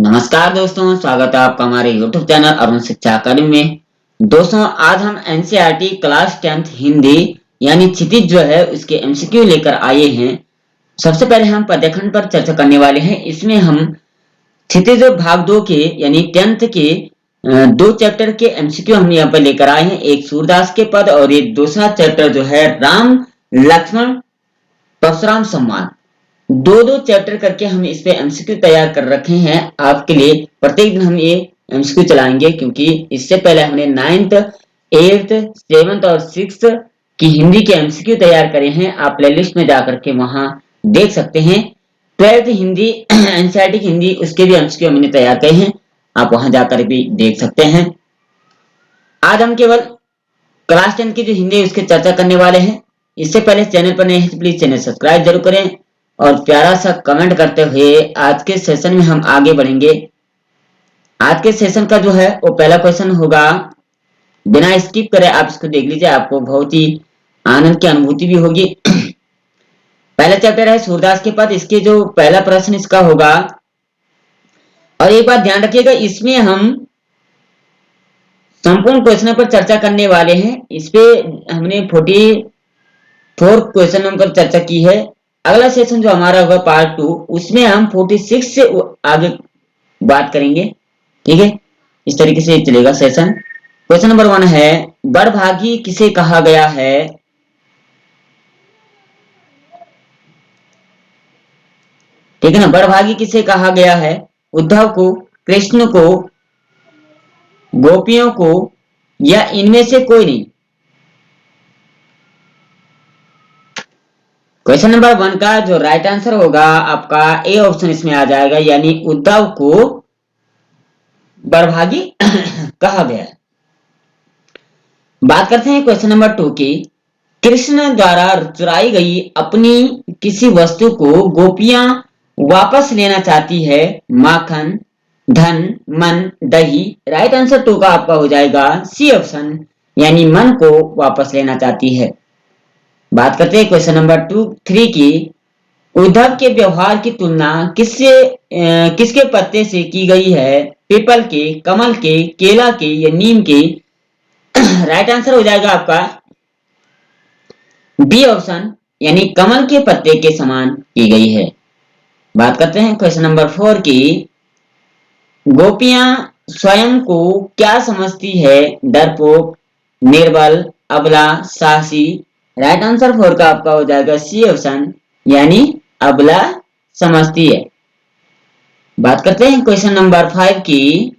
नमस्कार दोस्तों, स्वागत है आपका हमारे YouTube चैनल अरुण शिक्षा अकादमी में। दोस्तों, आज हम एनसीईआरटी क्लास 10th हिंदी यानी क्षितिज जो है उसके एमसीक्यू लेकर आए हैं। सबसे पहले हम पद्यखंड पर चर्चा करने वाले हैं। इसमें हम क्षितिज भाग 2 के यानी 10th के दो चैप्टर के एमसीक्यू हम यहाँ पर लेकर आए हैं। एक सूरदास के पद और एक दूसरा चैप्टर जो है राम लक्ष्मण परशुराम संवाद। दो दो चैप्टर करके हम इस पे एमसीक्यू तैयार कर रखे हैं आपके लिए। प्रत्येक दिन हम ये एमसीक्यू चलाएंगे, क्योंकि इससे पहले हमने 9th 8th 7th और 6th की हिंदी के एमसीक्यू तैयार करे हैं। आप प्लेलिस्ट में जाकर के वहां देख सकते हैं। 12th हिंदी एनसीईआरटी की हिंदी उसके भी एमसीक्यू हमने तैयार करे हैं, आप वहां जाकर भी देख सकते हैं। आज हम केवल क्लास 10 की जो हिंदी है उसकी चर्चा करने वाले हैं। इससे पहले चैनल पर नए हैं तो प्लीज चैनल सब्सक्राइब जरूर करें और प्यारा सा कमेंट करते हुए आज के सेशन में हम आगे बढ़ेंगे। आज के सेशन का जो है वो पहला क्वेश्चन होगा, बिना स्किप करे आप इसको देख लीजिए, आपको बहुत ही आनंद की अनुभूति भी होगी। पहला चैप्टर है सूरदास के पद। इसके जो पहला प्रश्न इसका होगा, और एक बात ध्यान रखिएगा, इसमें हम संपूर्ण क्वेश्चन पर चर्चा करने वाले हैं। इस पे हमने 44 क्वेश्चन पर चर्चा की है। अगला सेशन जो हमारा होगा पार्ट 2, उसमें हम 46 से आगे बात करेंगे। ठीक है, इस तरीके से चलेगा सेशन। क्वेश्चन नंबर 1 है, बड़भागी किसे कहा गया है? ठीक है ना, बड़भागी किसे कहा गया है? उद्धव को, कृष्ण को, गोपियों को, या इनमें से कोई नहीं? क्वेश्चन नंबर 1 का जो राइट आंसर होगा आपका ए ऑप्शन इसमें आ जाएगा, यानी उद्धव को बड़भागी कहा गया है। बात करते हैं क्वेश्चन नंबर 2 की। कृष्ण द्वारा चुराई गई अपनी किसी वस्तु को गोपियां वापस लेना चाहती है, माखन, धन, मन, दही। राइट आंसर 2 का आपका हो जाएगा सी ऑप्शन, यानी मन को वापस लेना चाहती है। बात करते हैं क्वेश्चन नंबर 3 की। उद्धव के व्यवहार की तुलना किसके पत्ते से की गई है? पीपल के, कमल के, केला के, या नीम के? राइट आंसर हो जाएगा आपका बी ऑप्शन, यानी कमल के पत्ते के समान की गई है। बात करते हैं क्वेश्चन नंबर 4 की। गोपियां स्वयं को क्या समझती है? डरपोक, निर्बल, अबला, साहसी? राइट आंसर 4 का आपका हो जाएगा सी ऑप्शन, यानी अबला समझती है। बात करते हैं क्वेश्चन नंबर 5 की।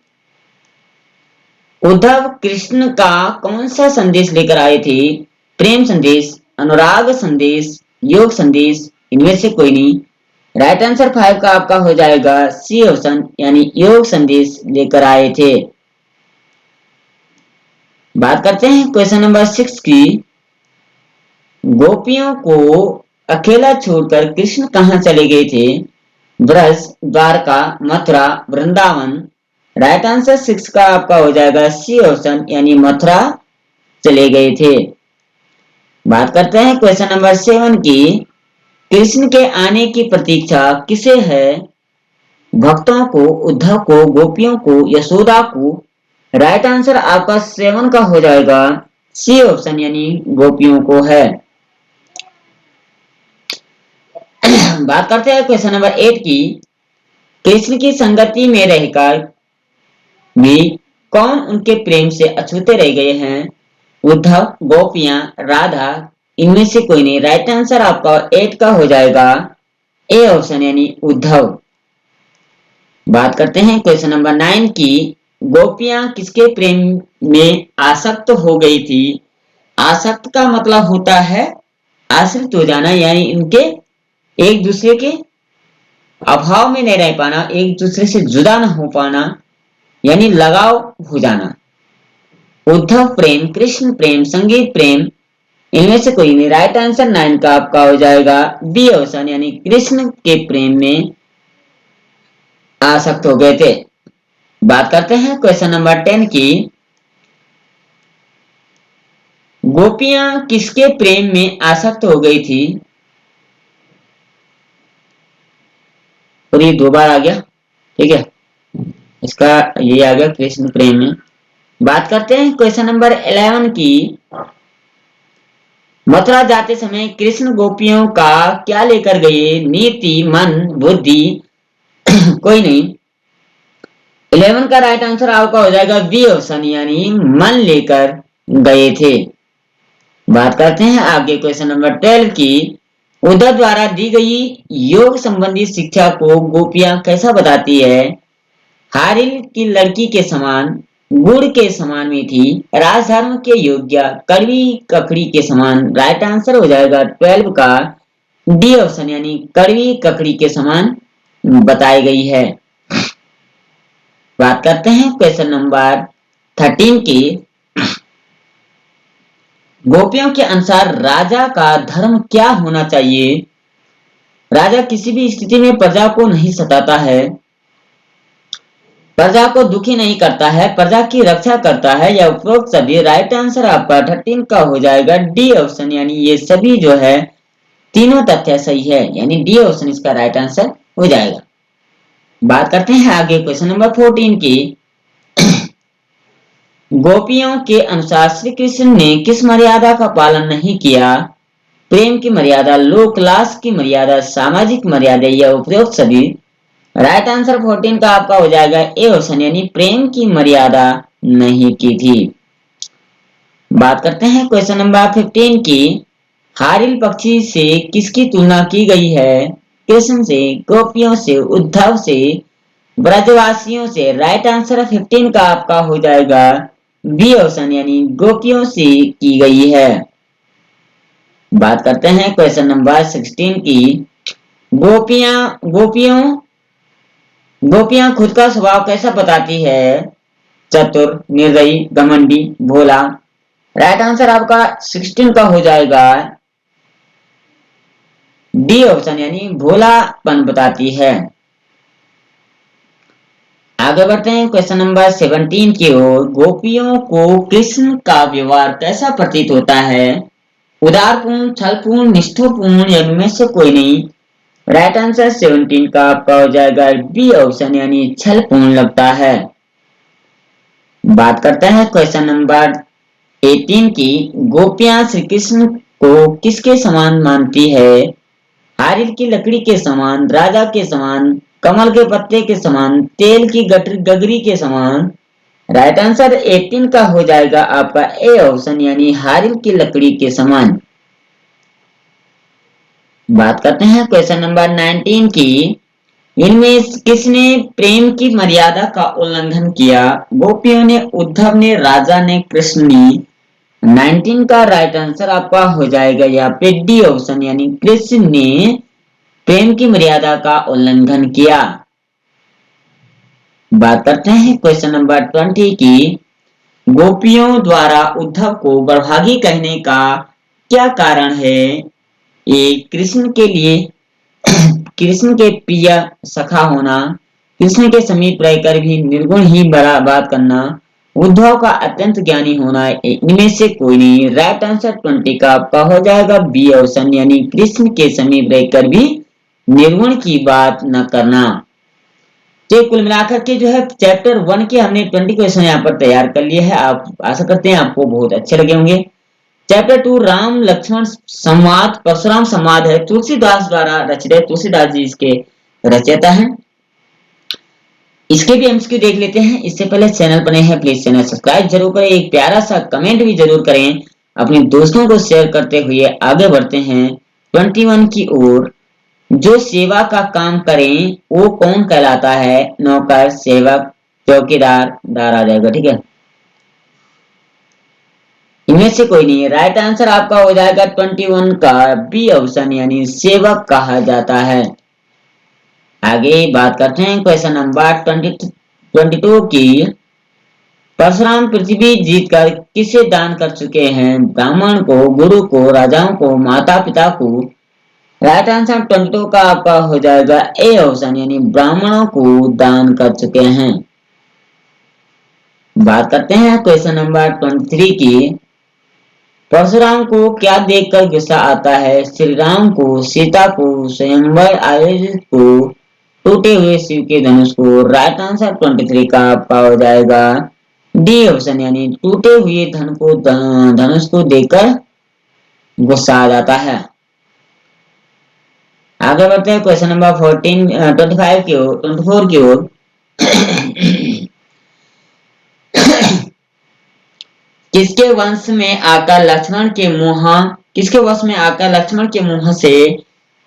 उद्धव कृष्ण का कौन सा संदेश लेकर आए थे? प्रेम संदेश, अनुराग संदेश, योग संदेश? इनमें से कोई नहीं। राइट आंसर 5 का आपका हो जाएगा सी ऑप्शन, यानी योग संदेश लेकर आए थे। बात करते हैं क्वेश्चन नंबर 6 की। गोपियों को अकेला छोड़कर कृष्ण कहाँ चले गए थे? ब्रज, द्वारका, मथुरा, वृंदावन? राइट आंसर 6 का आपका हो जाएगा सी ऑप्शन, यानी मथुरा चले गए थे। बात करते हैं क्वेश्चन नंबर 7 की। कृष्ण के आने की प्रतीक्षा किसे है? भक्तों को, उद्धव को, गोपियों को, यशोदा को? राइट आंसर आपका 7 का हो जाएगा सी ऑप्शन, यानी गोपियों को है। बात करते हैं क्वेश्चन नंबर 8 की। कृष्ण की संगति में रहकर भी कौन उनके प्रेम से अछूते रह गए हैं? उद्धव, गोपियां, राधा? इनमें से कोई नहीं। राइट आंसर आपका 8 का हो जाएगा ए ऑप्शन, यानी उद्धव। बात करते हैं क्वेश्चन नंबर 9 की। गोपियां किसके प्रेम में आसक्त हो गई थी? आसक्त का मतलब होता है आश्रित हो जाना, यानी इनके एक दूसरे के अभाव में नहीं रह पाना, एक दूसरे से जुदा न हो पाना, यानी लगाव हो जाना। उद्धव प्रेम, कृष्ण प्रेम, संगीत प्रेम? इनमें से कोई नहीं। राइट आंसर 9 का आपका हो जाएगा बी ऑप्शन, यानी कृष्ण के प्रेम में आसक्त हो गए थे। बात करते हैं क्वेश्चन नंबर 10 की। गोपियां किसके प्रेम में आसक्त हो गई थी? और ये 2 बार आ गया, ठीक है। इसका ये आ गया कृष्ण प्रेम में। बात करते हैं क्वेश्चन नंबर 11 की। मथुरा जाते समय कृष्ण गोपियों का क्या लेकर गए? नीति, मन, बुद्धि? कोई नहीं। 11 का राइट आंसर आपका हो जाएगा बी ऑप्शन, यानी मन लेकर गए थे। बात करते हैं आगे क्वेश्चन नंबर 12 की। उद्धव द्वारा दी गई योग संबंधी शिक्षा को गोपियां कैसा बताती है? हारिल की लड़की के समान, गुड़ के समान मीठी, राजधर्म के योग्य, कड़वी ककड़ी के समान। राइट आंसर हो जाएगा 12 का डी ऑप्शन, यानी कड़वी ककड़ी के समान बताई गई है। बात करते हैं क्वेश्चन नंबर 13 की। गोपियों के अनुसार राजा का धर्म क्या होना चाहिए? राजा किसी भी स्थिति में प्रजा को नहीं सताता है, प्रजा को दुखी नहीं करता है, प्रजा की रक्षा करता है, या उपरोक्त सभी। राइट आंसर आपका 13 का हो जाएगा डी ऑप्शन, यानी ये सभी जो है तीनों तथ्य सही है, यानी डी ऑप्शन इसका राइट आंसर हो जाएगा। बात करते हैं आगे क्वेश्चन नंबर 14 की। गोपियों के अनुसार श्री कृष्ण ने किस मर्यादा का पालन नहीं किया? प्रेम की मर्यादा, लोक लाश की मर्यादा, सामाजिक मर्यादा, या उपरोक्त सभी। राइट आंसर 14 का आपका हो जाएगा ए ऑप्शन, यानी प्रेम की मर्यादा नहीं की थी। बात करते हैं क्वेश्चन नंबर 15 की। हारिल पक्षी से किसकी तुलना की गई है? कृष्ण से, गोपियों से, उद्धव से, ब्रजवासियों से। राइट आंसर 15 का आपका हो जाएगा बी ऑप्शन, यानी गोपियों से की गई है। बात करते हैं क्वेश्चन नंबर 16 की। गोपियां गोपियों गोपियां खुद का स्वभाव कैसा बताती है? चतुर, निर्दयी, घमंडी, भोला। राइट आंसर आपका 16 का हो जाएगा डी ऑप्शन, यानी भोलापन बताती है। आगे बढ़ते हैं क्वेश्चन नंबर 17 की ओर। गोपियों को कृष्ण का व्यवहार कैसा प्रतीत होता है? उदारपूर्ण, छलपूर्ण, निष्ठुरपूर्ण, या इनमें से कोई नहीं। राइट आंसर 17 का आपका हो जाएगा बी ऑप्शन, यानी छलपूर्ण लगता है। बात करते हैं क्वेश्चन नंबर 18 की। गोपियां श्री कृष्ण को किसके समान मानती है? हारिल की लकड़ी के समान, राजा के समान, कमल के पत्ते के समान, तेल की गगरी के समान। राइट आंसर 18 का हो जाएगा आपका ए ऑप्शन, यानी हारिल की लकड़ी के समान। बात करते हैं क्वेश्चन नंबर 19 की। इनमें किसने प्रेम की मर्यादा का उल्लंघन किया? गोपियों ने, उद्धव ने, राजा ने, कृष्ण ने। 19 का राइट आंसर आपका हो जाएगा यहाँ पे डी ऑप्शन, यानी कृष्ण ने प्रेम की मर्यादा का उल्लंघन किया। बात करते हैं क्वेश्चन नंबर 20 की। गोपियों द्वारा उद्धव को बड़भागी कहने का क्या कारण है? ये कृष्ण के लिए कृष्ण के प्रिय सखा होना, कृष्ण के समीप रहकर भी निर्गुण ही बड़ा बात करना, उद्धव का अत्यंत ज्ञानी होना, इनमें से कोई नहीं। राइट आंसर 20 का आपका हो जाएगा बी ऑप्शन, यानी कृष्ण के समीप रहकर भी निर्गुण की बात न करना। तो कुल मिलाकर के जो है चैप्टर 1 के हमने 20 क्वेश्चन यहाँ पर तैयार कर लिए हैं। आप आशा करते हैं आपको बहुत अच्छे लगे होंगे। चैप्टर 2 राम लक्ष्मण संवाद, परशुराम संवाद है, तुलसीदास द्वारा रचित है। तुलसीदास जी इसके रचयिता हैं। इसके भी एमसीक्यू देख लेते हैं। इससे पहले चैनल पर नए हैं प्लीज चैनल सब्सक्राइब जरूर करें, एक प्यारा सा कमेंट भी जरूर करें, अपने दोस्तों को शेयर करते हुए आगे बढ़ते हैं 21 की ओर। जो सेवा का काम करें वो कौन कहलाता है? नौकर, सेवक, चौकीदार। दार आ जाएगा, ठीक है। इनमें से कोई नहीं है। राइट आंसर आपका हो जाएगा 21 का बी ऑप्शन, यानी सेवक कहा जाता है। आगे बात करते हैं क्वेश्चन नंबर 22 की। परशुराम पृथ्वी जीतकर किसे दान कर चुके हैं? ब्राह्मण को, गुरु को, राजाओं को, माता पिता को। राइट आंसर 22 का आपका हो जाएगा ए ऑप्शन, यानी ब्राह्मणों को दान कर चुके हैं। बात करते हैं क्वेश्चन नंबर 23 की। परशुराम को क्या देखकर गुस्सा आता है? श्री राम को, सीता को, स्वयंवर आयोजित को, टूटे हुए शिव के धनुष को। राइट आंसर 23 का आपका हो जाएगा डी ऑप्शन, यानी टूटे हुए धनुष को देखकर गुस्सा आ जाता है। आगे बढ़ते हैं क्वेश्चन नंबर 25 की ओर, 24 की ओर। किसके वंश में आकर लक्ष्मण के मुंह किसके वश में आकर लक्ष्मण के मुंह से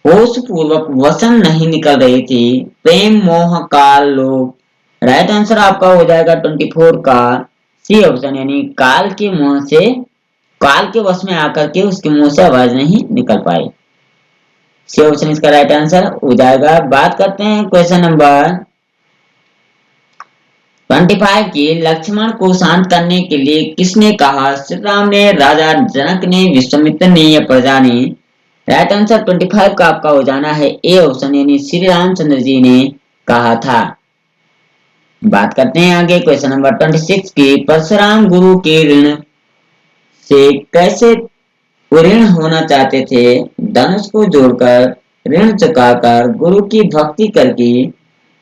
होश पूर्वक वचन नहीं निकल रही थी? प्रेम मोह काल लोग। राइट आंसर आपका हो जाएगा 24 का सी ऑप्शन, यानी काल के वश में आकर के उसके मुंह से आवाज नहीं निकल पाई। सी ऑप्शन इसका राइट आंसर हो जाएगा। बात करते हैं क्वेश्चन नंबर 25 की। लक्ष्मण को शांत करने के लिए किसने कहा? श्री राम ने, राजा जनक ने, विश्वामित्र ने या प्रजा ने? राइट आंसर 25 का आपका हो जाना है ए ऑप्शन, यानी श्री रामचंद्र जी ने कहा था। बात करते हैं आगे क्वेश्चन नंबर 26 की। परशुराम गुरु के ऋण से कैसे ऋण होना चाहते थे? धनुष को जोड़कर, ऋण चुकाकर, गुरु की भक्ति करके,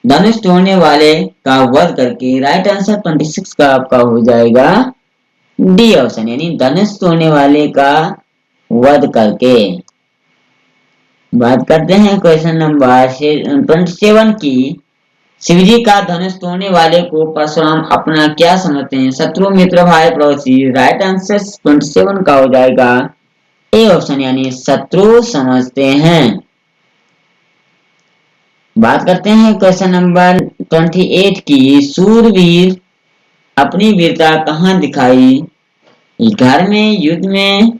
धनुष तोड़ने वाले का वध करके। राइट आंसर 26 का आपका हो जाएगा डी ऑप्शन, यानी धनुष तोड़ने वाले का वध करके। बात करते हैं क्वेश्चन नंबर 27 की। शिवजी का धनुष तोड़ने वाले को परशुराम अपना क्या समझते हैं? शत्रु, मित्र, भाई, पड़ोसी? राइट आंसर 27 का हो जाएगा ए ऑप्शन, यानी शत्रु समझते हैं। बात करते हैं क्वेश्चन नंबर 28 की। सूरवीर अपनी वीरता कहाँ दिखाई? घर में, युद्ध में,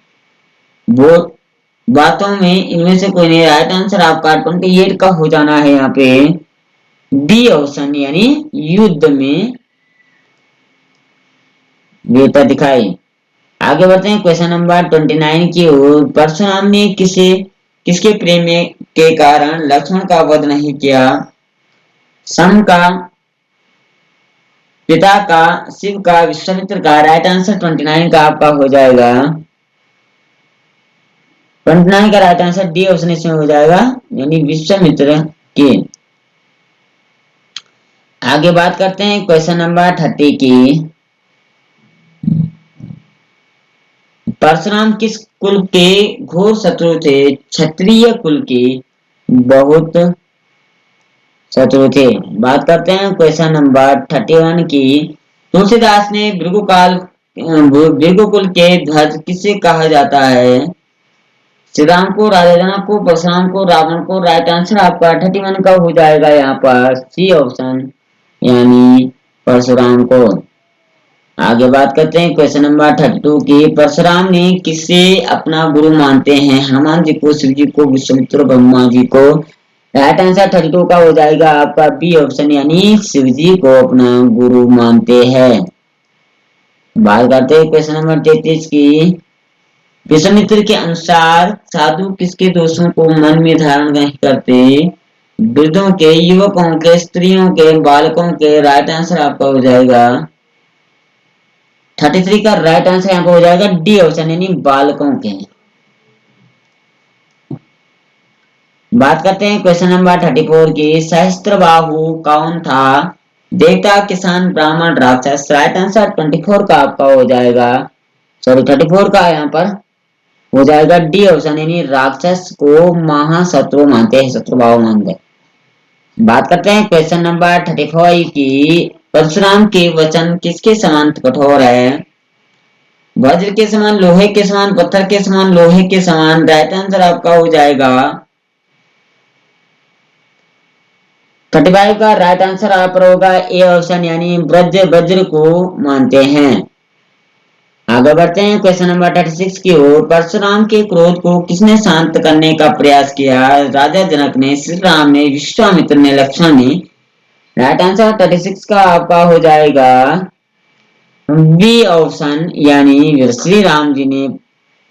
बातों में? इनमें से कोई नहीं। राइट आंसर आपका 28 का हो जाना है यहाँ पे डी ऑप्शन, यानी युद्ध में वीरता दिखाई। आगे बढ़ते हैं क्वेश्चन नंबर 29 की ओर। परशुराम ने किसके प्रेम के कारण लक्ष्मण का वध नहीं किया? सम का, पिता का, शिव का, विश्वामित्र का? राइट आंसर 29 का आपका हो जाएगा 29 का राइट आंसर डी ऑप्शन इसमें हो जाएगा, यानी विश्वामित्र के। आगे बात करते हैं क्वेश्चन नंबर 30 की। परशुराम किस कुल के घोर शत्रु थे? क्षत्रिय कुल के बहुत शत्रु थे। बात करते हैं क्वेश्चन नंबर 31 की। तुलसीदास ने भृगुकुल के ध्वज किसे कहा जाता है? श्री राम को, राजा जनक को, परशुराम को, रावण को? राइट आंसर आपका 31 का हो जाएगा यहाँ पर सी ऑप्शन, यानी परशुराम को। आगे बात करते हैं क्वेश्चन नंबर 32 की। परशुराम ने किसे अपना गुरु मानते हैं? हनुमान जी को, शिव जी को, विश्वामित्र, ब्रह्मा जी को? राइट आंसर 32 का हो जाएगा आपका बी ऑप्शन, यानी शिव जी को अपना गुरु मानते हैं। बात करते हैं क्वेश्चन नंबर 33 की। विश्वामित्र के अनुसार साधु किसके दोषों को मन में धारण नहीं करते? वृद्धों के, युवकों के, स्त्रियों के, बालकों के? राइट आंसर आपका हो जाएगा 33 का राइट आंसर यहाँ पे हो जाएगा डी ऑप्शन, यानी बालकों के। बात करते हैं क्वेश्चन नंबर 34 की। सहस्त्रबाहु कौन था? देवता, किसान, ब्राह्मण, राक्षस? राइट आंसर 24 का आपका हो जाएगा, सॉरी 34 का यहाँ पर हो जाएगा डी ऑप्शन, यानी राक्षस को महाशत्रु मानते हैं, शत्रुभाव मानते हैं। बात करते हैं क्वेश्चन नंबर 35 की। परशुराम के वचन किसके समान कठोर है? वज्र के समान, लोहे के समान, पत्थर के समान, लोहे के समान? राइट आंसर आपका हो जाएगा 35 का राइट आंसर आप पर होगा ए ऑप्शन, यानी वज्र को मानते हैं। आगे बढ़ते हैं क्वेश्चन नंबर 36 की ओर। परशुराम के क्रोध को किसने शांत करने का प्रयास किया? राजा जनक ने, श्री राम ने, विश्वामित्र ने, लक्ष्मण ने? राइट आंसर 36 का आपका हो जाएगा बी ऑप्शन, यानी श्री राम जी ने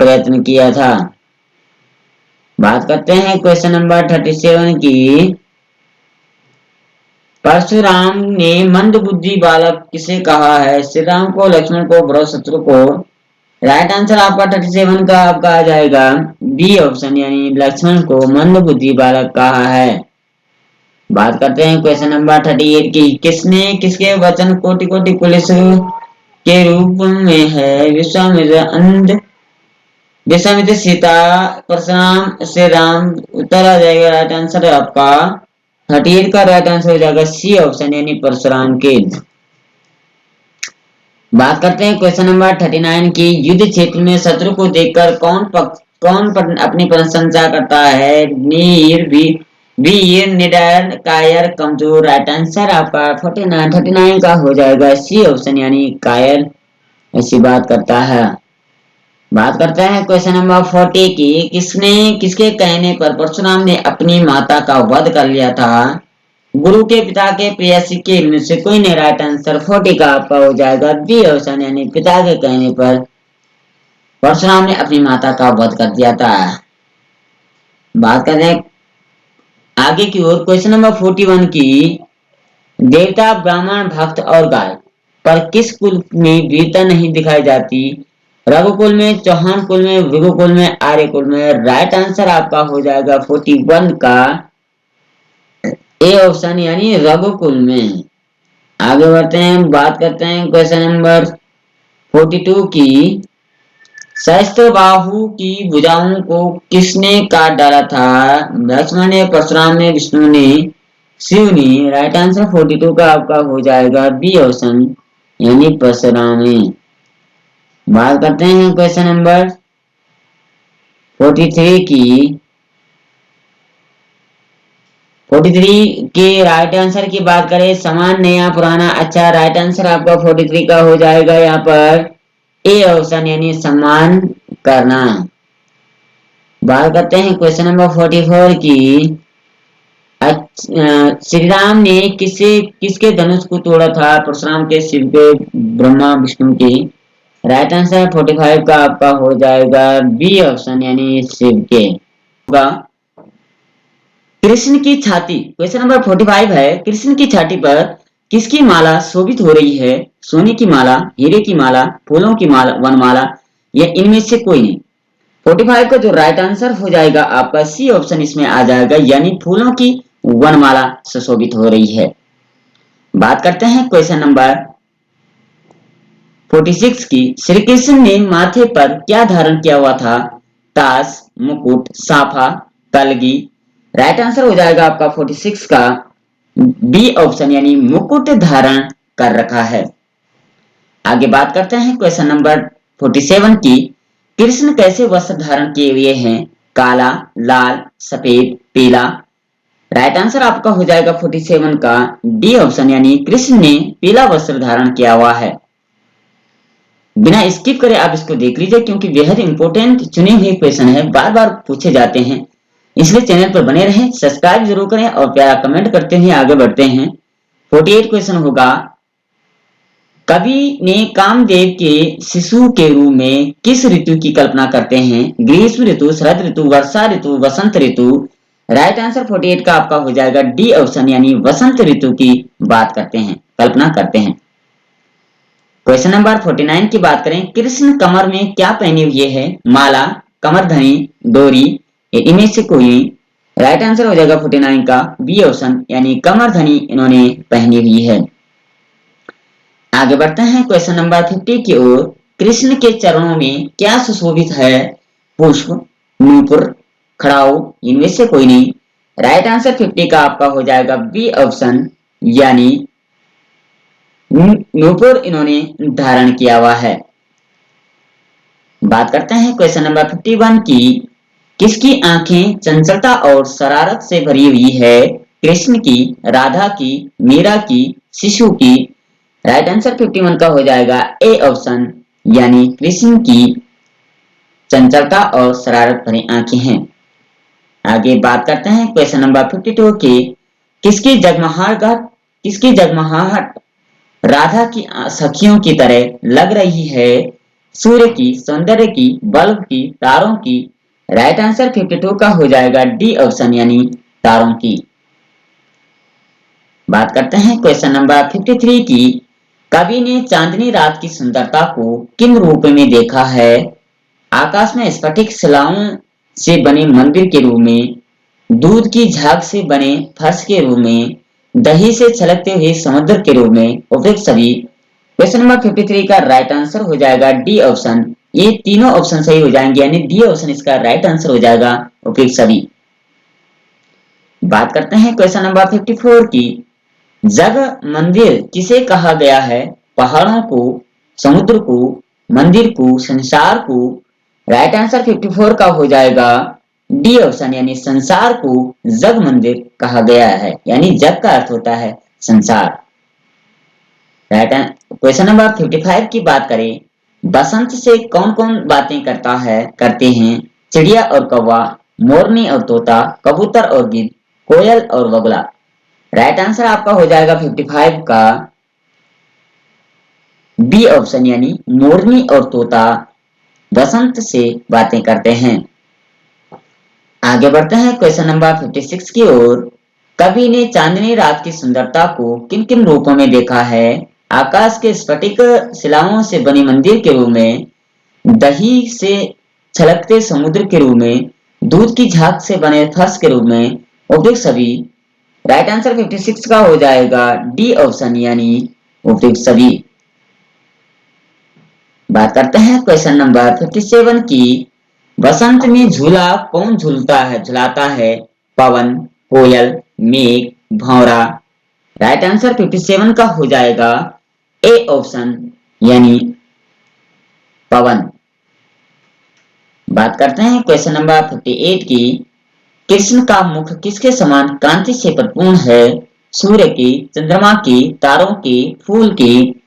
प्रयत्न किया था। बात करते हैं क्वेश्चन नंबर 37 की। परशुराम ने मंदबुद्धि बालक किसे कहा है? श्री राम को, लक्ष्मण को, बृहस्पति को? राइट आंसर आपका 37 का आपका आ जाएगा बी ऑप्शन, यानी लक्ष्मण को मंदबुद्धि बालक कहा है। बात करते हैं क्वेश्चन नंबर 38 की। किसने किसके वचन कोटि कोटि पुलिस के रूप में है? विश्वामित्र, अंध, विश्वामित्र, सीता, परशुराम, श्री राम। उत्तर आ जाएगा, राइट आंसर है आपका 38 का राइट आंसर हो जाएगा सी ऑप्शन, यानी परशुराम के। बात करते हैं क्वेश्चन नंबर 39 की। युद्ध क्षेत्र में शत्रु को देखकर अपनी प्रशंसा करता है? वीर, वीर, निडर, कायर, कमजोर। राइट आंसर आपका 39 का हो जाएगा सी ऑप्शन, यानी कायर ऐसी बात करता है। बात करते हैं क्वेश्चन नंबर 40 की। किसने किसके कहने पर परशुराम ने अपनी माता का वध कर लिया था? गुरु के, पिता के, प्रेयसी के, इनमें से कोई नहीं। राइट आंसर 40 का आपका हो जाएगा बी ऑप्शन, यानी पिता के कहने पर परशुराम ने अपनी माता का वध कर दिया था। बात करें आगे की ओर, क्वेश्चन नंबर 41 की। देवता, ब्राह्मण, भक्त और गाय पर किस कुल में वीरता नहीं दिखाई जाती? रघुकुल में, चौहान कुल में, भृगुकुल में, आर्य कुल में। राइट आंसर आपका हो जाएगा 41 का ए ऑप्शन, यानी रघुकुल में। आगे बढ़ते हैं, बात करते हैं क्वेश्चन नंबर 42 की। सहस्त्रबाहु की भुजाओं को किसने काट डाला था? लक्ष्मण ने, परशुराम ने, विष्णु ने, शिव ने। राइट आंसर 42 का आपका हो जाएगा बी ऑप्शन, यानी परशुराम ने। बात करते हैं क्वेश्चन नंबर 43 की। 43 के राइट आंसर की बात करें, समान, नया, पुराना, अच्छा। राइट आंसर आपका 43 का हो जाएगा यहाँ पर ए ऑप्शन, यानी सम्मान करना। बात करते हैं क्वेश्चन नंबर 44 की। श्री राम ने किसके धनुष को तोड़ा था? परशुराम के, शिव के, ब्रह्मा विष्णु के। राइट आंसर 45 का आपका हो जाएगा बी ऑप्शन, यानी शिव के होगा। कृष्ण की छाती, क्वेश्चन नंबर 45 है। कृष्ण की छाती पर किसकी माला शोभित हो रही है? सोने की माला, हीरे की माला, फूलों की माला, वनमाला, या इनमें से कोई नहीं। 45 का जो राइट आंसर हो जाएगा आपका सी ऑप्शन इसमें आ जाएगा, यानी फूलों की वनमाला सुशोभित हो रही है। बात करते हैं क्वेश्चन नंबर 46 की। श्री कृष्ण ने माथे पर क्या धारण किया हुआ था? ताज, मुकुट, साफा, कलगी। राइट आंसर हो जाएगा आपका 46 का बी ऑप्शन, यानी मुकुट धारण कर रखा है। आगे बात करते हैं क्वेश्चन नंबर 47 की। कृष्ण कैसे वस्त्र धारण किए हुए हैं? काला, लाल, सफेद, पीला। राइट आंसर आपका हो जाएगा 47 का डी ऑप्शन, यानी कृष्ण ने पीला वस्त्र धारण किया हुआ है। बिना स्किप करे आप इसको देख लीजिए, क्योंकि बेहद इंपॉर्टेंट चुने हुए क्वेश्चन है, बार बार पूछे जाते हैं, इसलिए चैनल पर बने रहें, सब्सक्राइब जरूर करें और प्यारा कमेंट करते हुए आगे बढ़ते हैं। 48 क्वेश्चन होगा। कवि ने कामदेव के शिशु के रूप में किस ऋतु की कल्पना करते हैं? ग्रीष्म ऋतु, शरद ऋतु, वर्षा ऋतु, वसंत ऋतु। राइट आंसर 48 का आपका हो जाएगा डी ऑप्शन, यानी वसंत ऋतु की बात करते हैं, कल्पना करते हैं। क्वेश्चन नंबर 49 की बात करें। कृष्ण कमर में क्या पहने हुए है? माला, कमरधनी, डोरी, इनमें से कोई। राइट आंसर हो जाएगा 49 का बी ऑप्शन, यानी कमरधनी इन्होंने पहनी हुई है। आगे बढ़ते हैं क्वेश्चन नंबर 50 की ओर। कृष्ण के चरणों में क्या सुशोभित है? पुष्प, नूपुर, खड़ाऊ, इनमें से कोई नहीं। राइट आंसर 50 का आपका हो जाएगा बी ऑप्शन, यानी नूपुर इन्होंने धारण किया हुआ है। बात करते हैं क्वेश्चन नंबर 51 की। किसकी आंखें चंचलता और शरारत से भरी हुई है? कृष्ण की, राधा की, मीरा की, शिशु की। राइट आंसर 51 का हो जाएगा ए ऑप्शन, यानी कृष्ण की चंचलता और शरारत भरी आंखें हैं। आगे बात करते हैं क्वेश्चन नंबर 52 की। किसकी जगमगाहट राधा की सखियों की तरह लग रही है? सूर्य की, सौंदर्य की, बल्ब की, तारों की। राइट आंसर 52 का हो जाएगा डी ऑप्शन, यानी तारों की। बात करते हैं क्वेश्चन नंबर 53 की। कवि ने चांदनी रात की सुंदरता को किन रूप में देखा है? आकाश में स्फटिक शिलाओं से बने मंदिर के रूप में, दूध की झाग से बने फर्श के रूप में, दही से छलकते हुए समुद्र के रूप में, उपयुक्त सभी। क्वेश्चन नंबर 53 का राइट आंसर हो जाएगा डी ऑप्शन। ये तीनों ऑप्शन सही हो जाएंगे, यानी डी ऑप्शन इसका राइट आंसर हो जाएगा, उपयुक्त सभी। बात करते हैं क्वेश्चन नंबर 54 की। जग मंदिर किसे कहा गया है? पहाड़ों को, समुद्र को, मंदिर को, संसार को। राइट आंसर 54 का हो जाएगा डी ऑप्शन, यानी संसार को जग मंदिर कहा गया है, यानी जग का अर्थ होता है संसार। राइट। क्वेश्चन नंबर 55 की बात करें। बसंत से कौन कौन बातें करते हैं? चिड़िया और कौवा, मोरनी और तोता, कबूतर और गिद्ध, कोयल और बगुला। राइट आंसर आपका हो जाएगा 55 का बी ऑप्शन, यानी मोरनी और तोता बसंत से बातें करते हैं। आगे बढ़ते हैं क्वेश्चन नंबर 56 की ओर। कवि ने चांदनी रात की सुंदरता को किन किन रूपों में देखा है? आकाश के स्फटिक शिलाओं से बनी मंदिर के रूप में, दही से छलकते समुद्र के रूप में, दूध की झाग से बने फर्श के रूप में, उपयुक्त सभी। राइट आंसर 56 का हो जाएगा डी ऑप्शन, यानी उपयुक्त सभी। बात करते हैं क्वेश्चन नंबर 57 की। बसंत में झूला कौन झुलाता है? पवन, कोयल, मेघ, भंवरा। राइट आंसर 57 का हो जाएगा ए ऑप्शन, यानी पवन। बात करते हैं क्वेश्चन नंबर 58 की। कृष्ण का मुख किसके समान कांति से परिपूर्ण है? सूर्य की, चंद्रमा की, तारों की, फूल की।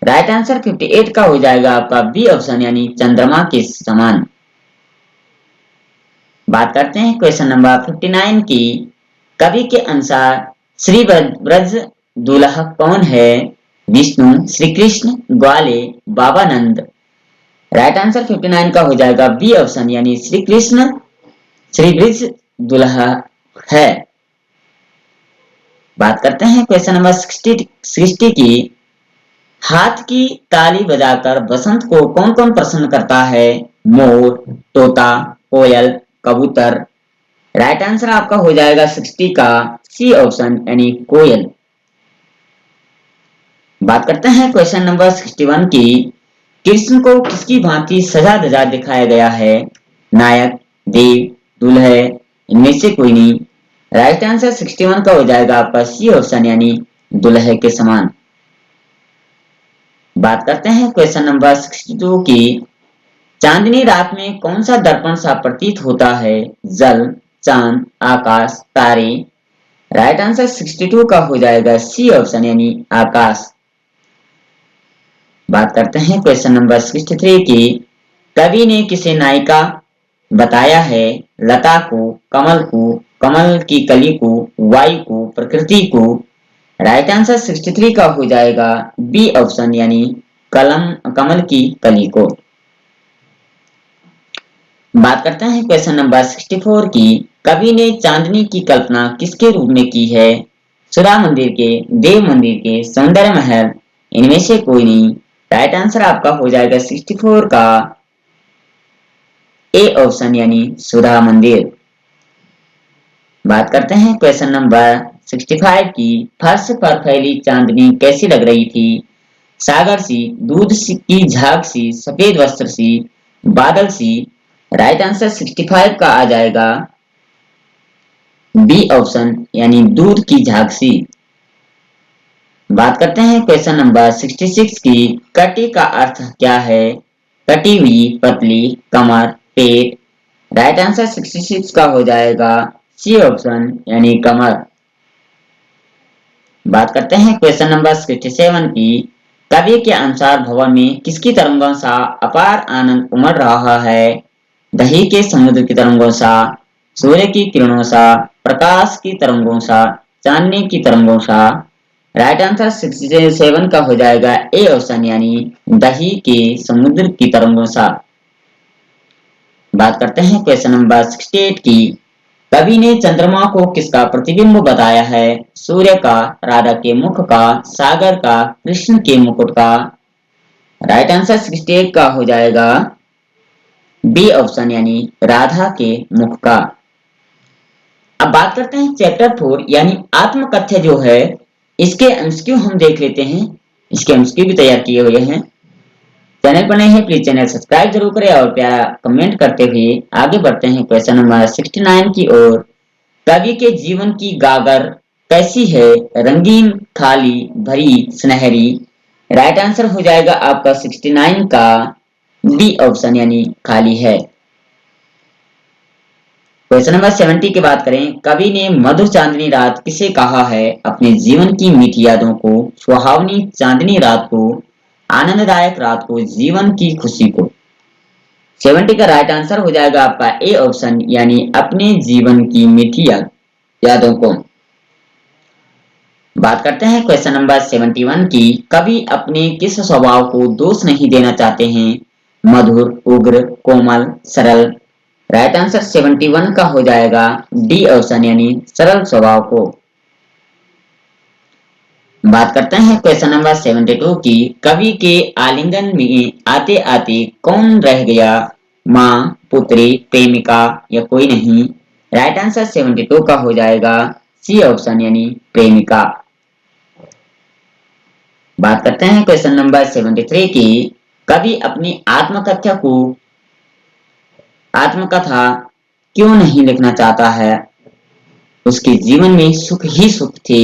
राइट आंसर 58 का हो जाएगा आपका बी ऑप्शन, यानी चंद्रमा के समान। बात करते हैं क्वेश्चन नंबर 59 की। कवि के अनुसार श्री ब्रज दुल्हा कौन है? विष्णु, श्री कृष्ण, ग्वाले, बाबा नंद। राइट आंसर 59 का हो जाएगा बी ऑप्शन, यानी श्री कृष्ण श्री ब्रज दुल्हा है। बात करते हैं क्वेश्चन नंबर 60 की। हाथ की ताली बजाकर बसंत को कौन कौन प्रसन्न करता है? मोर, तोता, कोयल, कबूतर। राइट आंसर आपका हो जाएगा 60 का सी ऑप्शन, यानी कोयल। बात करते हैं क्वेश्चन नंबर 61 की। कृष्ण को किसकी भांति सजा धजा दिखाया गया है? नायक, देव, दुल्हे, इनमें से कोई नहीं। राइट आंसर 61 का हो जाएगा आपका सी ऑप्शन, यानी दुल्हे के समान। बात करते हैं क्वेश्चन नंबर 62 की। चांदनी रात में कौन सा दर्पण सा प्रतीत होता है? जल, चांद, आकाश, तारे। राइट आंसर 62 का हो जाएगा सी ऑप्शन, यानी आकाश। बात करते हैं क्वेश्चन नंबर 63 की। कवि ने किसे नायिका बताया है? लता को, कमल को, कमल की कली को, वायु को, प्रकृति को। राइट आंसर 63 का हो जाएगा बी ऑप्शन, यानी कमल की कली को। बात करते हैं क्वेश्चन नंबर 64 की। कवि ने चांदनी की कल्पना किसके रूप में की है? सुधा मंदिर के, देव मंदिर के, सौंदर्य महल, इनमें से कोई नहीं। राइट आंसर आपका हो जाएगा 64 का ए ऑप्शन, यानी सुधा मंदिर। बात करते हैं क्वेश्चन नंबर 65 की। फर्श पर फैली चांदनी कैसी लग रही थी? सागर सी, दूध सी की झाग सी, सफेद वस्त्र सी, बादल सी। राइट आंसर 65 का आ जाएगा बी ऑप्शन, यानी दूध की झाग सी। बात करते हैं क्वेश्चन नंबर 66 की। कटी का अर्थ क्या है? कटी हुई, पतली, कमर, पेट। राइट आंसर 66 का हो जाएगा सी ऑप्शन, यानी कमर। बात करते हैं क्वेश्चन नंबर 67 की। कवि के अनुसार भवन में किसकी तरंगों सा अपार आनंद उमड़ रहा है? दही के समुद्र की तरंगों सा, सूर्य की किरणों सा, प्रकाश की तरंगों सा, चांदनी की तरंगों सा। राइट आंसर 67 का हो जाएगा ए ऑप्शन, यानी दही के समुद्र की तरंगों सा। बात करते हैं क्वेश्चन नंबर 68 की। कवि ने चंद्रमा को किसका प्रतिबिंब बताया है? सूर्य का, राधा के मुख का, सागर का, कृष्ण के मुकुट का। राइट आंसर 68 का हो जाएगा बी ऑप्शन, यानी राधा के मुख का। अब बात करते हैं चैप्टर 4 यानी आत्मकथ्य जो है, इसके एमसीक्यू हम देख लेते हैं। इसके एमसीक्यू भी तैयार किए हुए हैं। चैनल पर नए हैं प्लीज चैनल सब्सक्राइब जरूर करें और प्यारा कमेंट करते हुए आगे बढ़ते हैं क्वेश्चन नंबर 69 की ओर। कवि के जीवन की गागर कैसी है? रंगीन, खाली, भरी, सुनहरी। राइट आंसर हो जाएगा आपका 69 का डी ऑप्शन यानी खाली है। क्वेश्चन नंबर 70 की बात करें, कवि ने मधुर चांदनी रात किसे कहा है? अपने जीवन की मीठी यादों को, सुहावनी चांदनी रात को, आनंददायक रात को, जीवन की खुशी को। 70 का राइट आंसर हो जाएगा आपका ए ऑप्शन यानी अपने जीवन की मीठी यादों को। बात करते हैं क्वेश्चन नंबर 71 की, कवि अपने किस स्वभाव को दोष नहीं देना चाहते हैं? मधुर, उग्र, कोमल, सरल। राइट आंसर 71 का हो जाएगा डी ऑप्शन यानी सरल स्वभाव को। बात करते हैं क्वेश्चन नंबर 72 की, कवि के आलिंगन में आते आते कौन रह गया? माँ, पुत्री, प्रेमिका या कोई नहीं। राइट आंसर 72 का हो जाएगा सी ऑप्शन यानी प्रेमिका। बात करते हैं क्वेश्चन नंबर 73 की, कवि अपनी आत्मकथा क्यों नहीं लिखना चाहता है? उसके जीवन में सुख ही सुख थे,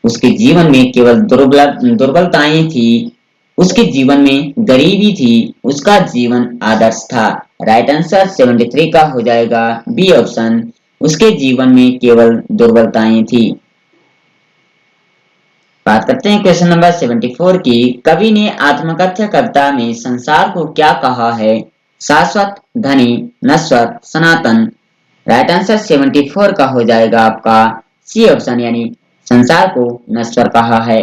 उसके जीवन में केवल दुर्बलताएं थी, उसके जीवन में गरीबी थी, उसका जीवन आदर्श था। राइट आंसर 73 का हो जाएगा बी ऑप्शन, उसके जीवन में केवल दुर्बलताएं थी। बात करते हैं क्वेश्चन नंबर 74 की, कवि ने आत्मकथ्य कविता में संसार को क्या कहा है? शाश्वत, धनी, नश्वर, सनातन। राइट आंसर 74 का हो जाएगा आपका सी ऑप्शन यानी संसार को नश्वर कहा है।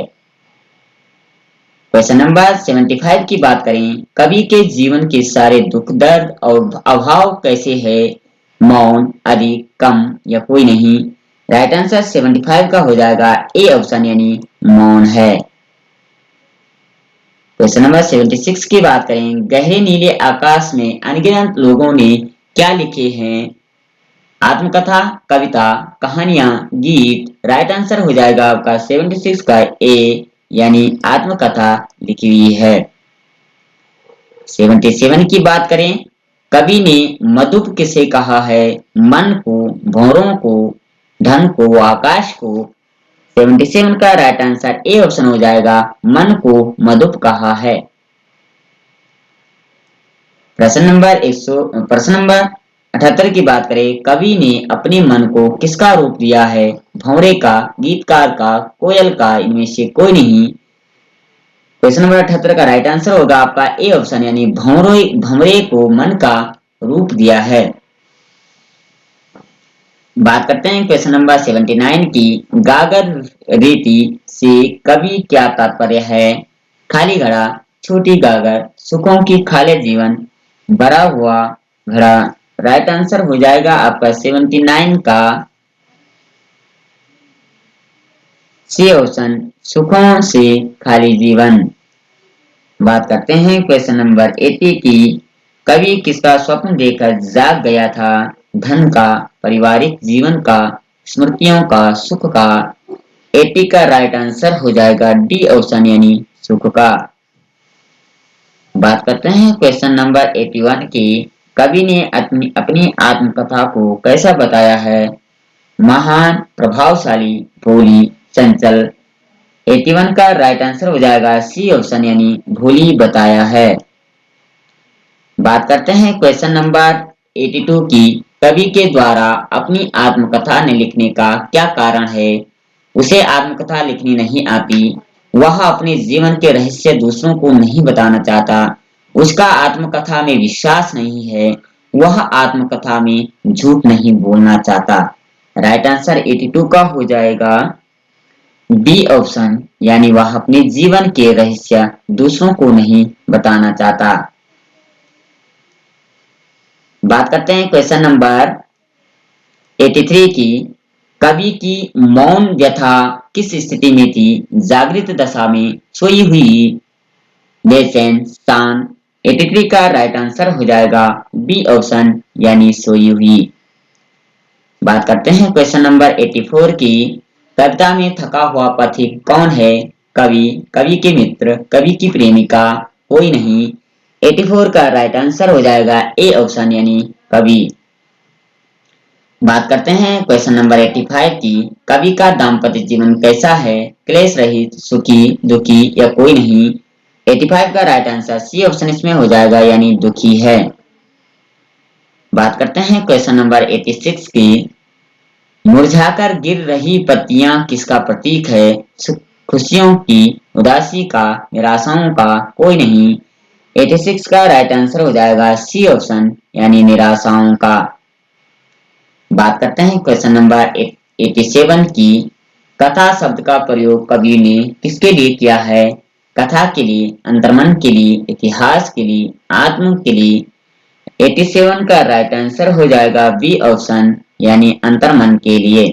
क्वेश्चन नंबर 75 की बात करें, कवि के जीवन के सारे दुख, दर्द और अभाव कैसे है? मौन, अधिक, कम या कोई नहीं। राइट आंसर 75 का हो जाएगा ए ऑप्शन यानी मौन है। क्वेश्चन नंबर 76 की बात करें, गहरे नीले आकाश में अनगिनत लोगों ने क्या लिखे हैं? आत्मकथा, कविता, कहानियां, गीत। राइट आंसर हो जाएगा आपका 76 का ए यानी आत्मकथा लिखी हुई है। 77 की बात करें, कवि ने मधुप किसे कहा है? मन को, भौरों को, धन को, आकाश को। 77 का राइट आंसर ए ऑप्शन हो जाएगा, मन को मधुप कहा है। प्रश्न नंबर 78 की बात करें, कवि ने अपने मन को किसका रूप दिया है? भंवरे का, गीतकार का, कोयल का, इनमें से कोई नहीं। क्वेश्चन नंबर 78 का राइट आंसर होगा आपका ए ऑप्शन यानी भंवरे को मन का रूप दिया है। बात करते हैं क्वेश्चन नंबर 79 की, गागर रीति से कवि क्या तात्पर्य है? खाली घड़ा, छोटी गागर, सुखों की खाले जीवन, भरा हुआ घड़ा। राइट आंसर हो जाएगा आपका 79 का सी ऑप्शन, सुखों से खाली जीवन। बात करते हैं क्वेश्चन नंबर 80 की, कवि किसका स्वप्न देखकर जाग गया था? धन का, पारिवारिक जीवन का, स्मृतियों का, सुख का। 80 का राइट आंसर हो जाएगा डी ऑप्शन यानी सुख का। बात करते हैं क्वेश्चन नंबर 81 की, कवि ने अपनी आत्मकथा को कैसा बताया है? महान, प्रभावशाली, भोली, चंचल। 81 का राइट आंसर हो जाएगा सी ऑप्शन यानी भोली बताया है। बात करते हैं क्वेश्चन नंबर 82 की, कवि के द्वारा अपनी आत्मकथा ने लिखने का क्या कारण है? उसे आत्मकथा लिखनी नहीं आती, वह अपने जीवन के रहस्य दूसरों को नहीं बताना चाहता, उसका आत्मकथा में विश्वास नहीं है, वह आत्मकथा में झूठ नहीं बोलना चाहता। राइट आंसर 82 का हो जाएगा बी ऑप्शन यानी वह अपने जीवन के रहस्य दूसरों को नहीं बताना चाहता। बात करते हैं क्वेश्चन नंबर 83 की, कवि की मौन व्यथा किस स्थिति में थी? जागृत दशा में, सोई हुई, बेचैन, शांत। 83 का राइट आंसर हो जाएगा बी ऑप्शन यानी सोई हुई। बात करते हैं क्वेश्चन नंबर 84 की। कविता में थका हुआ पथिक कौन है? कवि, कवि के मित्र, कवि की प्रेमिका, कोई नहीं। 84 का राइट आंसर हो जाएगा ए ऑप्शन यानी कवि। बात करते हैं क्वेश्चन नंबर 85 की। कवि का दाम्पत्य जीवन कैसा है? क्लेश रहित, सुखी, दुखी या कोई नहीं। 85 का राइट आंसर सी ऑप्शन इसमें हो जाएगा यानी दुखी है। बात करते हैं क्वेश्चन नंबर 86 की। मुरझाकर गिर रही पत्तियां किसका प्रतीक है? खुशियों की, उदासी का, निराशाओं का, कोई नहीं। 86 का राइट आंसर हो जाएगा सी ऑप्शन यानी निराशाओं का। बात करते हैं क्वेश्चन नंबर 87 की। कथा शब्द का प्रयोग कवि ने किसके लिए किया है? कथा के लिए, अंतर्मन के लिए, इतिहास के लिए, आत्म के लिए। 87 का राइट आंसर हो जाएगा बी ऑप्शन यानी अंतर्मन के लिए।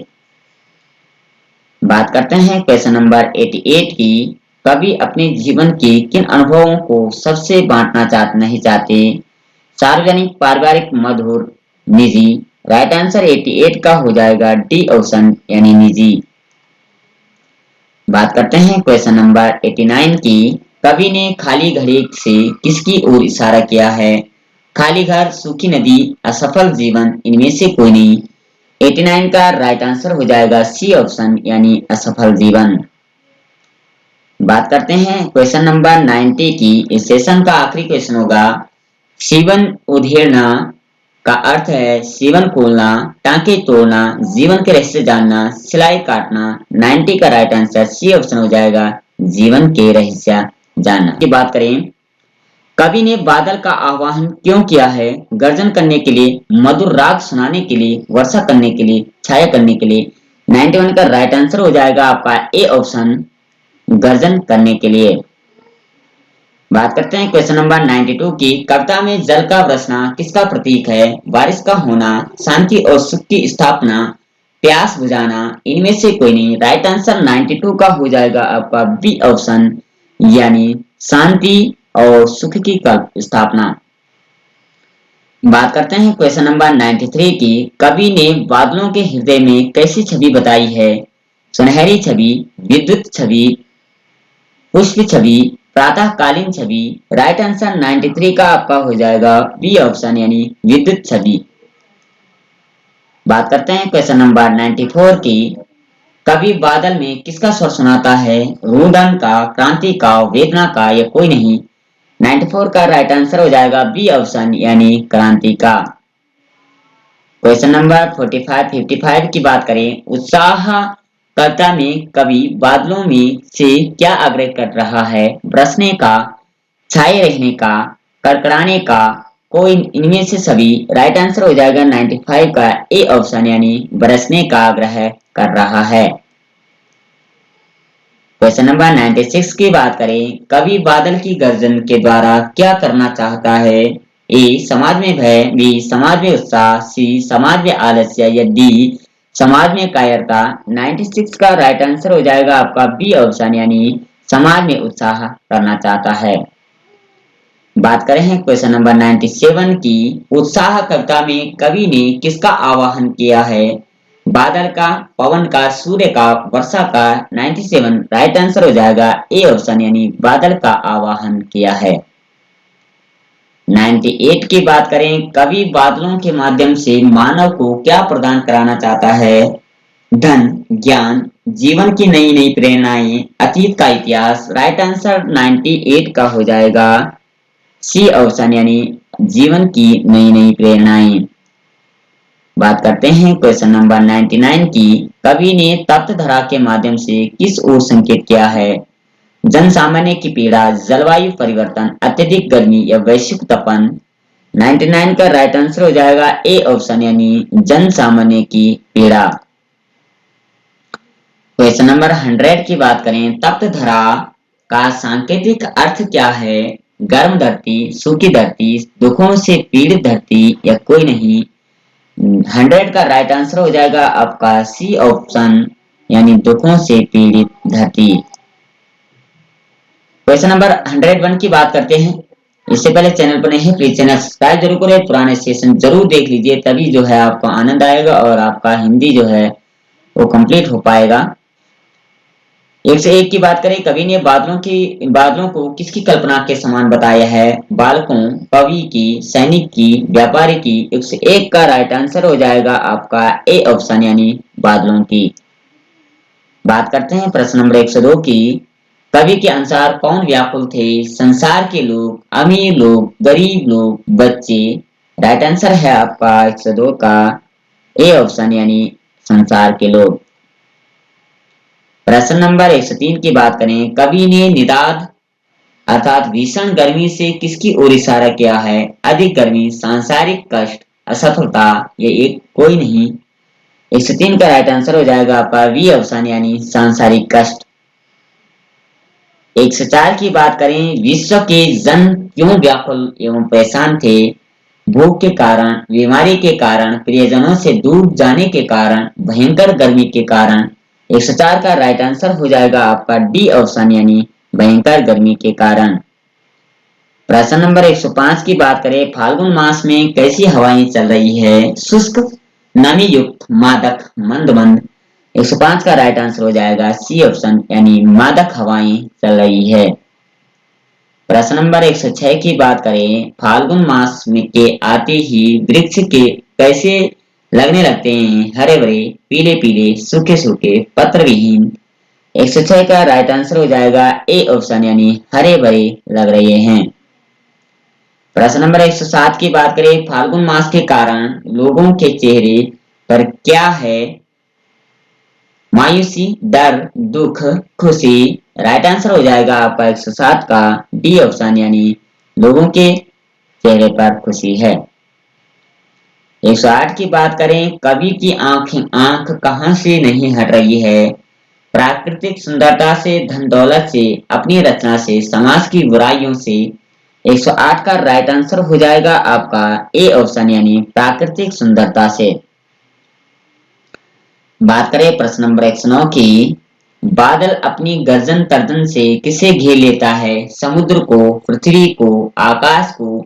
बात करते हैं क्वेश्चन नंबर 88 की। कवि अपने जीवन के किन अनुभवों को सबसे बांटना नहीं चाहते? सार्वजनिक, पारिवारिक, मधुर, निजी। राइट आंसर 88 का हो जाएगा डी ऑप्शन यानी निजी। बात करते हैं क्वेश्चन नंबर 89 की। कवि ने खाली घड़ी से किसकी ओर इशारा किया है? खाली घर, सूखी नदी, असफल जीवन, इनमें से कोई नहीं। 89 का राइट आंसर हो जाएगा सी ऑप्शन यानी असफल जीवन। बात करते हैं क्वेश्चन नंबर 90 की। इस सेशन का आखिरी क्वेश्चन होगा। सीवन उधेड़ना का अर्थ है सीवन खोलना, टांके तोड़ना, जीवन के रहस्य जानना, सिलाई काटना। 90 का राइट आंसर सी ऑप्शन हो जाएगा जीवन के रहस्य जानना। की बात करें, कवि ने बादल का आह्वान क्यों किया है? गर्जन करने के लिए, मधुर राग सुनाने के लिए, वर्षा करने के लिए, छाया करने के लिए। 91 का राइट आंसर हो जाएगा आपका ए ऑप्शन गर्जन करने के लिए। बात करते हैं क्वेश्चन नंबर 92 की। कविता में जल का बरसना किसका प्रतीक है? बारिश का होना, शांति और सुख की स्थापना, प्यास बुझाना, इनमें से कोई नहीं। राइट आंसर 92 का हो जाएगा आपका बी ऑप्शन यानी शांति और सुख की स्थापना। बात करते हैं क्वेश्चन नंबर 93 की। कवि ने बादलों के हृदय में कैसी छवि बताई है? सुनहरी छवि, विद्युत छवि, पुष्प छवि, प्रातःकालीन छवि। राइट आंसर 93 का आपका हो जाएगा बी ऑप्शन यानी विद्युत छवि। बात करते हैं क्वेश्चन नंबर 94 की। कवि बादल में किसका स्वर सुनाता है? रुदन का, क्रांति का, वेदना का या कोई नहीं। 94 का राइट आंसर हो जाएगा बी ऑप्शन यानी क्रांति का। क्वेश्चन नंबर 45 55 की बात करें। उत्साह कविता में कवि बादलों में से क्या आग्रह कर रहा है? बरसने का, छाए रहने का, कड़कड़ाने का, कोई इनमें से सभी। राइट आंसर हो जाएगा 95 का ए ऑप्शन यानी बरसने का आग्रह कर रहा है। क्वेश्चन नंबर 96 की बात करें। कवि बादल की गर्जन के द्वारा क्या करना चाहता है? ए समाज में भय, बी समाज में उत्साह, सी समाज में आलस्य या डी समाज में कायरता। 96 का राइट आंसर हो जाएगा आपका बी ऑप्शन यानी समाज में उत्साह करना चाहता है। बात करें हैं क्वेश्चन नंबर 97 की। उत्साह कविता में कवि ने किसका आवाहन किया है? बादल का, पवन का, सूर्य का, वर्षा का। 97 राइट आंसर हो जाएगा ए ऑप्शन यानी बादल का आवाहन किया है। 98 की बात करें। कवि बादलों के माध्यम से मानव को क्या प्रदान कराना चाहता है? धन, ज्ञान, जीवन की नई नई प्रेरणाएं, अतीत का इतिहास। राइट आंसर 98 का हो जाएगा सी ऑप्शन यानी जीवन की नई नई प्रेरणाएं। बात करते हैं क्वेश्चन नंबर 99 की। कवि ने तप्त धरा के माध्यम से किस ओर संकेत किया है? जन सामान्य की पीड़ा, जलवायु परिवर्तन, अत्यधिक गर्मी या वैश्विक तपन। 99 का राइट आंसर हो जाएगा ए ऑप्शन यानी जन सामान्य की पीड़ा। क्वेश्चन नंबर 100 की बात करें। तप्त धरा का सांकेतिक अर्थ क्या है? गर्म धरती, सूखी धरती, दुखों से पीड़ित धरती या कोई नहीं। 100 का राइट आंसर हो जाएगा आपका सी ऑप्शन यानी दुखों से पीड़ित धरती। क्वेश्चन नंबर 101 की बात करते हैं। इससे पहले चैनल पर नहीं है, प्लीज चैनल सब्सक्राइब जरूर करें, पुराने सेशन जरूर देख लीजिए, तभी जो है आपको आनंद आएगा और आपका हिंदी जो है वो कंप्लीट हो पाएगा। 101 की बात करें, कवि ने बादलों को किसकी कल्पना के समान बताया है? बालकों, कवि की, सैनिक की, व्यापारी की। 101 का राइट आंसर हो जाएगा आपका ए ऑप्शन यानी बादलों की। बात करते हैं प्रश्न नंबर 102 की। कवि के अनुसार कौन व्याकुल थे? संसार के लोग, अमीर लोग, गरीब लोग, बच्चे। राइट आंसर है आपका 102 का ए ऑप्शन यानी संसार के लोग। प्रश्न नंबर 103 की बात करें, कवि ने निदाद अर्थात भीषण गर्मी से किसकी ओर इशारा किया है? अधिक गर्मी, सांसारिक कष्ट, असफलता, ये एक कोई नहीं। 103 का राइट आंसर हो जाएगा आपका बी ऑप्शन यानी सांसारिक कष्ट। 104 की बात करें, विश्व के जन क्यों व्याकुल एवं परेशान थे? भूख के कारण, बीमारी के कारण, प्रियजनों से दूर जाने के कारण, भयंकर गर्मी के कारण। 104 का राइट आंसर हो जाएगा आपका डी ऑप्शन यानी भयंकर गर्मी के कारण। प्रश्न नंबर 105 की बात करें, फाल्गुन मास में कैसी हवाएं चल रही है? शुष्क, नमी युक्त, मादक, मंद मंद। 105 का राइट आंसर हो जाएगा सी ऑप्शन यानी मादक हवाएं चल रही है। प्रश्न नंबर 106 की बात करें, फाल्गुन मास में के आते ही वृक्ष के कैसे लगने लगते हैं? हरे भरे, पीले पीले, सूखे सूखे, पत्र विहीन। 106 का राइट आंसर हो जाएगा ए ऑप्शन यानी हरे भरे लग रहे हैं। प्रश्न नंबर 107 की बात करें, फाल्गुन मास के कारण लोगों के चेहरे पर क्या है? मायूसी, डर, दुख, खुशी। राइट आंसर हो जाएगा आपका 107 का डी ऑप्शन यानी लोगों के चेहरे पर खुशी है। 108 की बात करें, कवि की आंख कहां से नहीं हट रही है? प्राकृतिक सुंदरता से, धन दौलत से, अपनी रचना से, समाज की बुराइयों से। 108 का राइट आंसर हो जाएगा आपका ए ऑप्शन यानी प्राकृतिक सुंदरता से। बात करें प्रश्न नंबर 109 की। बादल अपनी गर्जन तर्जन से किसे घेर लेता है? समुद्र को, पृथ्वी को, आकाश को,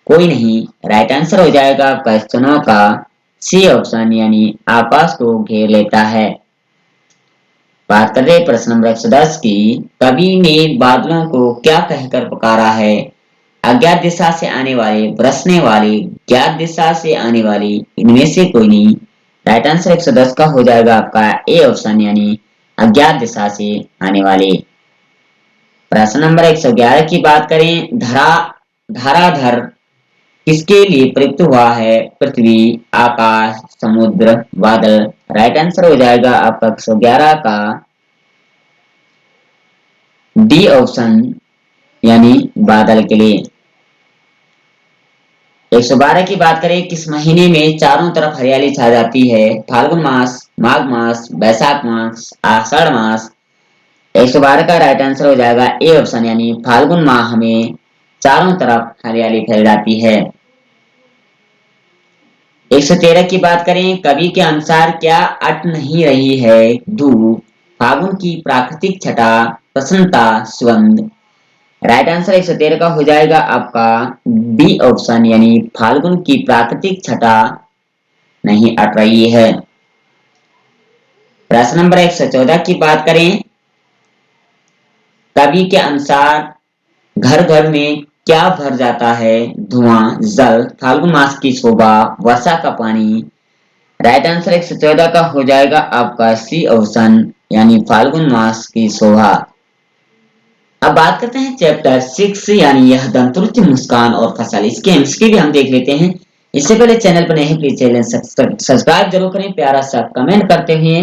कोई नहीं। राइट आंसर हो जाएगा आपका 109 का सी ऑप्शन यानी आकाश को घेर लेता है। बात कर रहे प्रश्न नंबर 110 की। कवि ने बादलों को क्या कहकर पुकारा है? अज्ञात दिशा से आने वाले, बरसने वाले, ज्ञात दिशा से आने वाले, इनमें से कोई नहीं। राइट आंसर 110 का हो जाएगा आपका ए ऑप्शन यानी अज्ञात दिशा से आने वाले। प्रश्न नंबर 111 की बात करें, धराधर किसके लिए प्रयुक्त हुआ है? पृथ्वी, आकाश, समुद्र, बादल। राइट आंसर हो जाएगा आपका 111 का डी ऑप्शन यानी बादल के लिए। 112 की बात करें, किस महीने में चारों तरफ हरियाली छा जाती है? फाल्गुन मास, माघ मास, बैसाख मास, आषाढ़ मास। 112 का राइट आंसर हो जाएगा ए ऑप्शन यानी फाल्गुन माह में चारों तरफ हरियाली फैल जाती है। 113 की बात करें, कवि के अनुसार क्या अट नहीं रही है? धूप, फागुन की प्राकृतिक छटा, प्रसन्नता, सुगंध। राइट आंसर 113 का हो जाएगा आपका डी ऑप्शन यानी फाल्गुन की प्राकृतिक छटा नहीं अट रही है। प्रश्न नंबर 114 की बात करें, कवि के अनुसार घर घर में क्या भर जाता है? धुआं, जल, फाल्गुन मास की शोभा, वर्षा का पानी। राइट आंसर 114 का हो जाएगा आपका सी ऑप्शन यानी फाल्गुन मास की शोभा। अब बात करते हैं चैप्टर 6 यानी यह दंतुरित, मुस्कान और फसल। इसके एमसीक्यू भी हम देख लेते हैं। इससे पहले चैनल पर नहीं, प्लीज चैनल सब्सक्राइब जरूर करें, प्यारा सा कमेंट करते हुए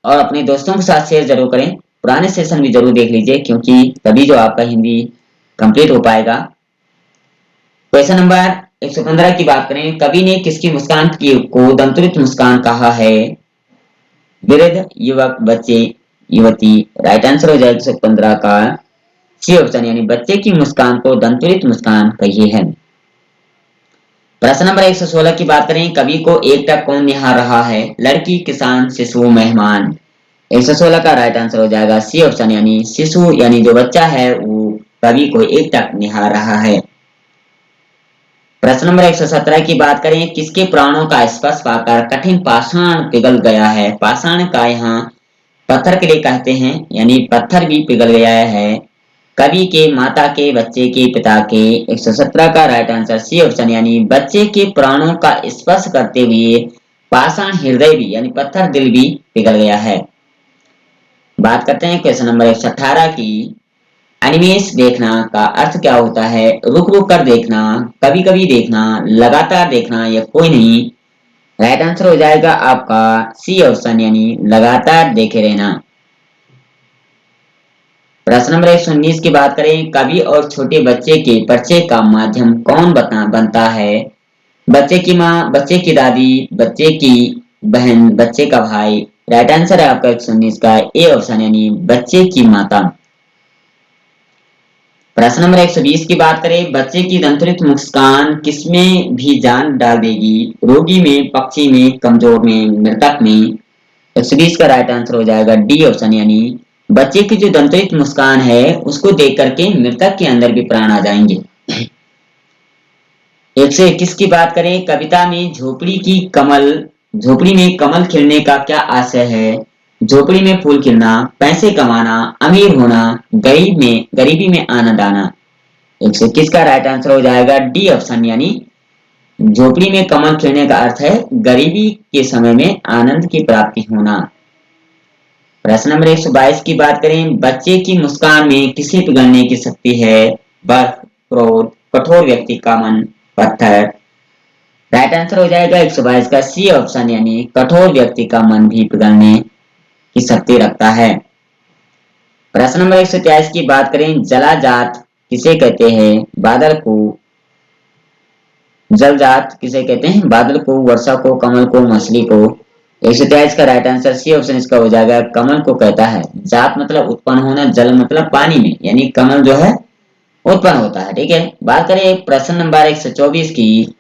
और अपने दोस्तों के साथ शेयर जरूर करें। पुराने सेशन भी जरूर देख लीजिए क्योंकि तभी जो आपका हिंदी कंप्लीट हो पाएगा। क्वेश्चन नंबर 115 की बात करें, कवि ने किसकी मुस्कान को दंतुरित मुस्कान कहा है? वृद्ध, युवक, बच्चे, युवती। राइट आंसर हो जाएगा 115 का सी ऑप्शन यानी बच्चे की मुस्कान को दंतुरित मुस्कान कही है। प्रश्न नंबर 116 की बात करें, कवि को एकटक कौन निहार रहा है? लड़की, किसान, शिशु, मेहमान। 116 का राइट आंसर हो जाएगा सी ऑप्शन यानी शिशु यानी जो बच्चा है वो कवि को एकटक निहार रहा है। प्रश्न नंबर 117 की बात करें, किसके प्राणों का स्पर्श पाकर कठिन पाषाण पिघल गया है। पाषाण का यहाँ पत्थर के लिए कहते हैं, यानी पत्थर भी पिघल गया है। कवि के, माता के, बच्चे के, पिता के। 117 का राइट आंसर सी ऑप्शन, यानी बच्चे के प्राणों का स्पर्श करते हुए पाषाण हृदय भी यानी पत्थर दिल भी पिघल गया है। बात करते हैं क्वेश्चन नंबर 118 की। एनिमेस देखना का अर्थ क्या होता है। रुक रुक कर देखना, कभी कभी देखना, लगातार देखना या कोई नहीं। राइट आंसर हो जाएगा आपका सी ऑप्शन, यानी लगातार देखे रहना। प्रश्न नंबर 119 की बात करें, कवि और छोटे बच्चे के परिचय का माध्यम कौन बनता है। बच्चे की माँ, बच्चे की दादी, बच्चे की बहन, बच्चे का भाई। राइट आंसर है आपका 119 का ए ऑप्शन, यानी बच्चे की माता। प्रश्न नंबर 120 की बात करें, बच्चे की दंतरित मुस्कान किसमें भी जान डाल देगी। रोगी में, पक्षी में, कमजोर में, मृतक में। 120 का राइट आंसर हो जाएगा डी ऑप्शन, यानी बच्चे की जो दंतरित मुस्कान है उसको देख करके मृतक के अंदर भी प्राण आ जाएंगे। 121 की बात करें, कविता में झोपड़ी में कमल खिलने का क्या आशय है। झोपड़ी में फूल खिलना, पैसे कमाना, अमीर होना, गरीबी में आनंद आना। 121 का राइट आंसर हो जाएगा डी ऑप्शन, यानी झोपड़ी में कमल खिलने का अर्थ है गरीबी के समय में आनंद की प्राप्ति होना। प्रश्न नंबर 122 की बात करें, बच्चे की मुस्कान में किसे पिघलने की शक्ति है। बर्फ, क्रोध, कठोर व्यक्ति का मन, पत्थर। राइट आंसर हो जाएगा 122 का सी ऑप्शन, यानी कठोर व्यक्ति का मन भी पिघलने की शक्ति रखता है। प्रश्न नंबर 123 की बात करें, जलाजात किसे कहते हैं। बादल को, जलजात किसे कहते हैं। बादल को, वर्षा को, कमल को, मछली को। 123 का राइट आंसर सी ऑप्शन इसका हो जाएगा, कमल को कहता है। जात मतलब उत्पन्न होना, जल मतलब पानी में, यानी कमल जो है उत्पन्न होता है। ठीक है, बात करें प्रश्न नंबर 124 की।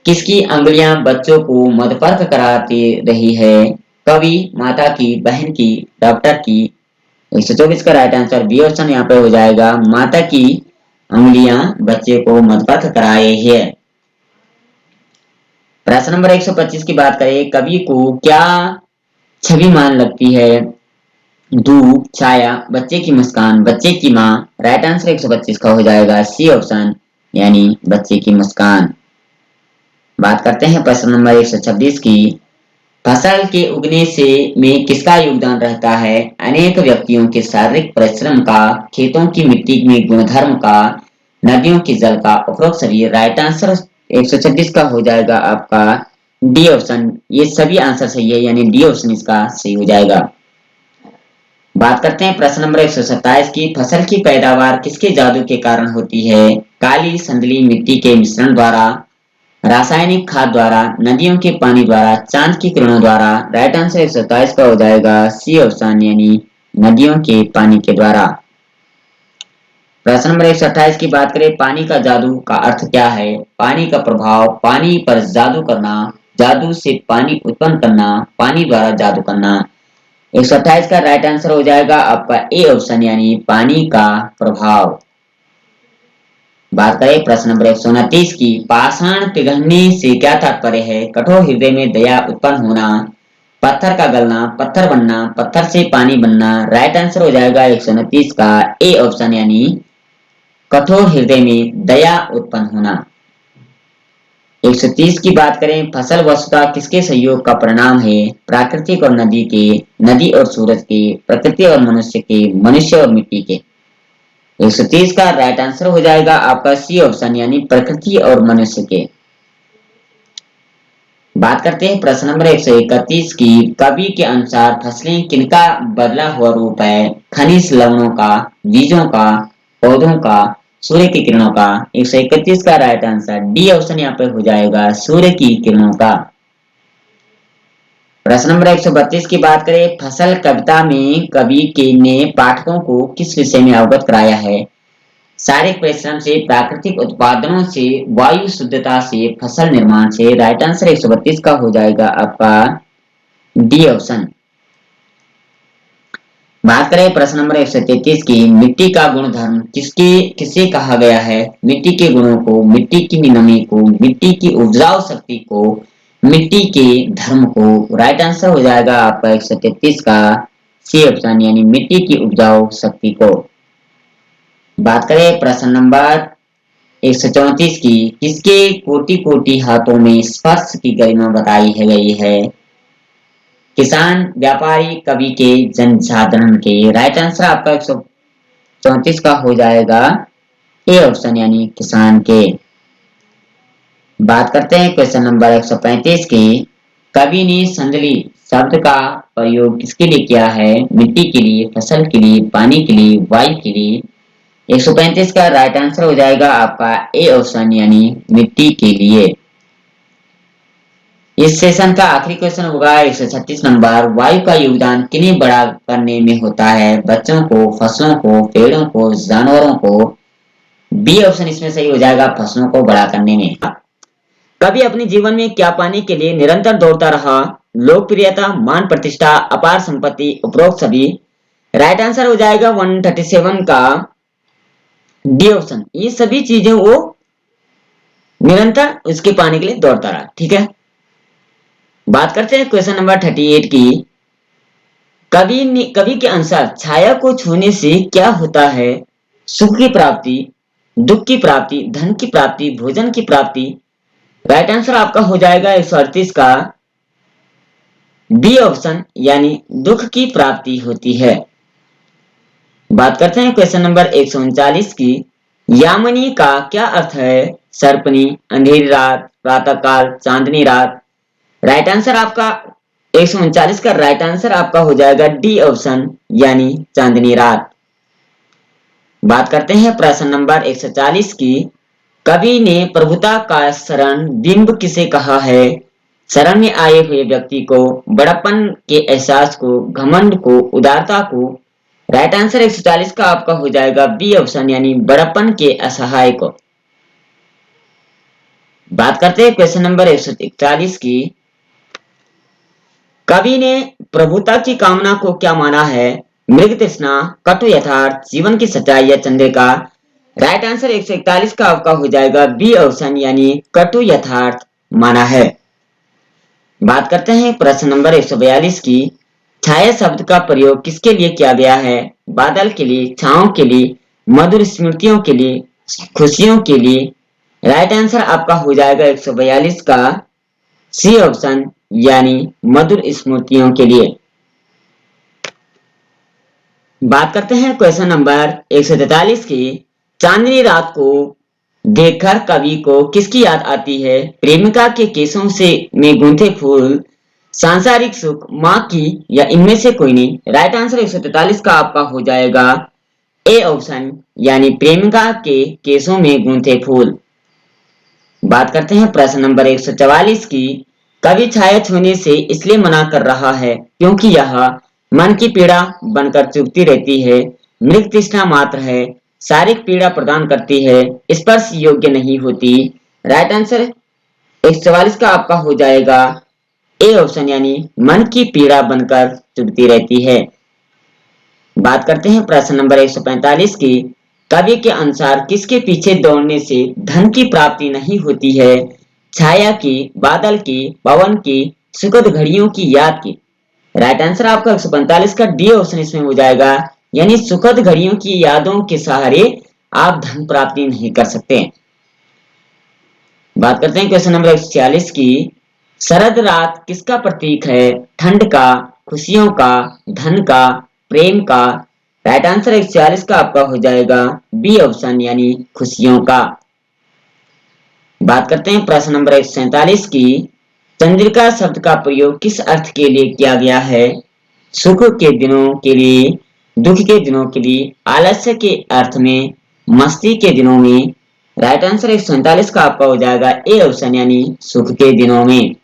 किसकी अंगुलियां बच्चों को मदपर्क कराती रही है। कवि, माता की, बहन की, डॉक्टर की। 124 का राइट आंसर बी ऑप्शन यहाँ पे हो जाएगा, माता की अंगुलियां बच्चे को मदपर्क कराए है। प्रश्न नंबर 125 की बात करें, कवि को क्या छवि मान लगती है। धूप, छाया, बच्चे की मुस्कान, बच्चे की माँ। राइट आंसर 125 का हो जाएगा सी ऑप्शन, यानी बच्चे की मुस्कान। बात करते हैं प्रश्न नंबर 126 की। फसल के उगने से में किसका योगदान रहता है। अनेक व्यक्तियों के शारीरिक परिश्रम का, खेतों की मिट्टी में गुणधर्म का, नदियों के जल का, उपरोक्त सभी। राइट आंसर 126 का हो जाएगा आपका डी ऑप्शन। ये सभी आंसर सही है, यानी डी ऑप्शन इसका सही हो जाएगा। बात करते हैं प्रश्न नंबर 127 की। फसल की पैदावार किसके जादू के कारण होती है। काली संदली मिट्टी के मिश्रण द्वारा, रासायनिक खाद द्वारा, नदियों के पानी द्वारा, चांद की किरणों द्वारा। राइट आंसर 127 का हो जाएगा सी ऑप्शन, यानी नदियों के पानी के द्वारा। प्रश्न नंबर 128 की बात करें, पानी का जादू का अर्थ क्या है। पानी का प्रभाव, पानी पर जादू करना, जादू से पानी उत्पन्न करना, पानी द्वारा जादू करना। 128 का राइट आंसर हो जाएगा आपका ए ऑप्शन, यानी पानी का प्रभाव। बात करें प्रश्न नंबर 129 की। पाषाण पिघलने से क्या तात्पर्य है। कठोर हृदय में दया उत्पन्न होना, पत्थर का गलना, पत्थर बनना, पत्थर से पानी बनना। राइट आंसर हो जाएगा 129 का ए ऑप्शन, यानी कठोर हृदय में दया उत्पन्न होना। 130 की बात करें, फसल वस्तुतः किसके सहयोग का परिणाम है। प्राकृतिक और नदी के, नदी और सूरज के, प्रकृति और मनुष्य के, मनुष्य और मिट्टी के। 130 का राइट आंसर हो जाएगा आपका सी ऑप्शन, यानी प्रकृति और मनुष्य के। बात करते हैं प्रश्न नंबर 131 की। कवि के अनुसार फसलें किनका बदला हुआ रूप है। खनिज लवणों का, बीजों का, पौधों का, सूर्य की किरणों का। 131 का राइट आंसर डी ऑप्शन यहाँ पे हो जाएगा, सूर्य की किरणों का। प्रश्न नंबर 132 की बात करें, फसल कविता में कवि के ने पाठकों को किस विषय में अवगत कराया है। शारीरिक परिश्रम से, प्राकृतिक उत्पादनों से, वायु शुद्धता से, फसल निर्माण से। राइट आंसर 132 का हो जाएगा आपका डी ऑप्शन। बात करें प्रश्न नंबर 133 की, मिट्टी का गुणधर्म किसे कहा गया है? मिट्टी के गुणों को, मिट्टी की नमी को, मिट्टी की उपजाऊ शक्ति को, मिट्टी के धर्म को। राइट आंसर हो जाएगा आपका 133 का सी ऑप्शन, यानी मिट्टी की उपजाऊ शक्ति को। बात करें प्रश्न नंबर 134 की, किसके कोटि कोटि हाथों में स्पर्श की गरिमा बताई है गई है? किसान, व्यापारी, कवि के, जनसाधारण के। राइट आंसर आपका 134 का हो जाएगा ए ऑप्शन, यानी किसान के। बात करते हैं क्वेश्चन नंबर 135 की, कवि ने संदली शब्द का प्रयोग किसके लिए किया है? मिट्टी के लिए, फसल के लिए, पानी के लिए, वायु के लिए। 135 का राइट आंसर हो जाएगा आपका ए ऑप्शन, यानी मिट्टी के लिए। इस सेशन का आखिरी क्वेश्चन होगा 136 नंबर, वायु का योगदान किन्हें बड़ा करने में होता है? बच्चों को, फसलों को, पेड़ों को, जानवरों को। बी ऑप्शन इसमें सही हो जाएगा, फसलों को बड़ा करने में। कभी अपने जीवन में क्या पाने के लिए निरंतर दौड़ता रहा? लोकप्रियता, मान प्रतिष्ठा, अपार संपत्ति, उपरोक्त सभी। राइट आंसर हो जाएगा 137 का डी ऑप्शन, ये सभी चीजें वो निरंतर उसके पाने के लिए दौड़ता रहा। ठीक है, बात करते हैं क्वेश्चन नंबर 38 की, कवि के अनुसार छाया को छूने से क्या होता है? सुख की प्राप्ति, दुख की प्राप्ति, धन की प्राप्ति, भोजन की प्राप्ति। राइट आंसर आपका हो जाएगा 138 का बी ऑप्शन, यानी दुख की प्राप्ति होती है। बात करते हैं क्वेश्चन नंबर 139 की, यामिनी का क्या अर्थ है? सर्पनी, अंधेरी रात, प्रातःकाल, चांदनी रात। राइट आंसर आपका 139 का राइट आंसर आपका हो जाएगा डी ऑप्शन, यानी चांदनी रात। बात करते हैं प्रश्न नंबर 140 की, कवि ने प्रभुता का शरण बिंब किसे कहा है? शरण में आए हुए व्यक्ति को, बड़प्पन के एहसास को, घमंड को, उदारता को। राइट आंसर 140 का आपका हो जाएगा बी ऑप्शन, यानी बड़प्पन के असहाय को। बात करते हैं क्वेश्चन नंबर 141 की, कवि ने प्रभुता की कामना को क्या माना है? मृग तृष्णा, कटु यथार्थ, जीवन की सच्चाई या चंद्रिका। राइट आंसर 141 का आपका हो जाएगा बी ऑप्शन, यानी कटु यथार्थ माना है। बात करते हैं प्रश्न नंबर 142 की, छाया शब्द का प्रयोग किसके लिए किया गया है? बादल के लिए, छांव के लिए, मधुर स्मृतियों के लिए, खुशियों के लिए। राइट आंसर आपका हो जाएगा 142 का सी ऑप्शन, यानी मधुर स्मृतियों के लिए। बात करते हैं क्वेश्चन नंबर 143 की, चांदनी रात को देखकर कवि को किसकी याद आती है? प्रेमिका के केसों से में गूंथे फूल, सांसारिक सुख, माँ की, या इनमें से कोई नहीं। राइट आंसर 143 का आपका हो जाएगा ए ऑप्शन, यानी प्रेमिका के केसों में गूंथे फूल। बात करते हैं प्रश्न नंबर 144 की, कवि छाया छूने से इसलिए मना कर रहा है क्योंकि यह मन की पीड़ा बनकर चुभती रहती है, मृग तृष्णा मात्र है, शारीरिक पीड़ा प्रदान करती है, स्पर्श योग्य नहीं होती। राइट आंसर 144 का आपका हो जाएगा ए ऑप्शन, यानी मन की पीड़ा बनकर चुभती रहती है। बात करते हैं प्रश्न नंबर 145 की, कवि के अनुसार किसके पीछे दौड़ने से धन की प्राप्ति नहीं होती है? छाया की, बादल की, पवन की, सुखद घड़ियों की याद की। राइट आंसर आपका 145 का डी ऑप्शन इसमें हो जाएगा, यानी सुखद घड़ियों की यादों के सहारे आप धन प्राप्ति नहीं कर सकते। बात करते हैं क्वेश्चन नंबर 146 की, शरद रात किसका प्रतीक है? ठंड का, खुशियों का, धन का, प्रेम का। राइट आंसर 146 का आपका हो जाएगा बी ऑप्शन, यानी खुशियों का। बात करते हैं प्रश्न नंबर 147 की, चंद्रिका शब्द का प्रयोग किस अर्थ के लिए किया गया है? सुख के दिनों के लिए, दुख के दिनों के लिए, आलस्य के अर्थ में, मस्ती के दिनों में। राइट आंसर 147 का आपका हो जाएगा ए ऑप्शन, यानी सुख के दिनों में।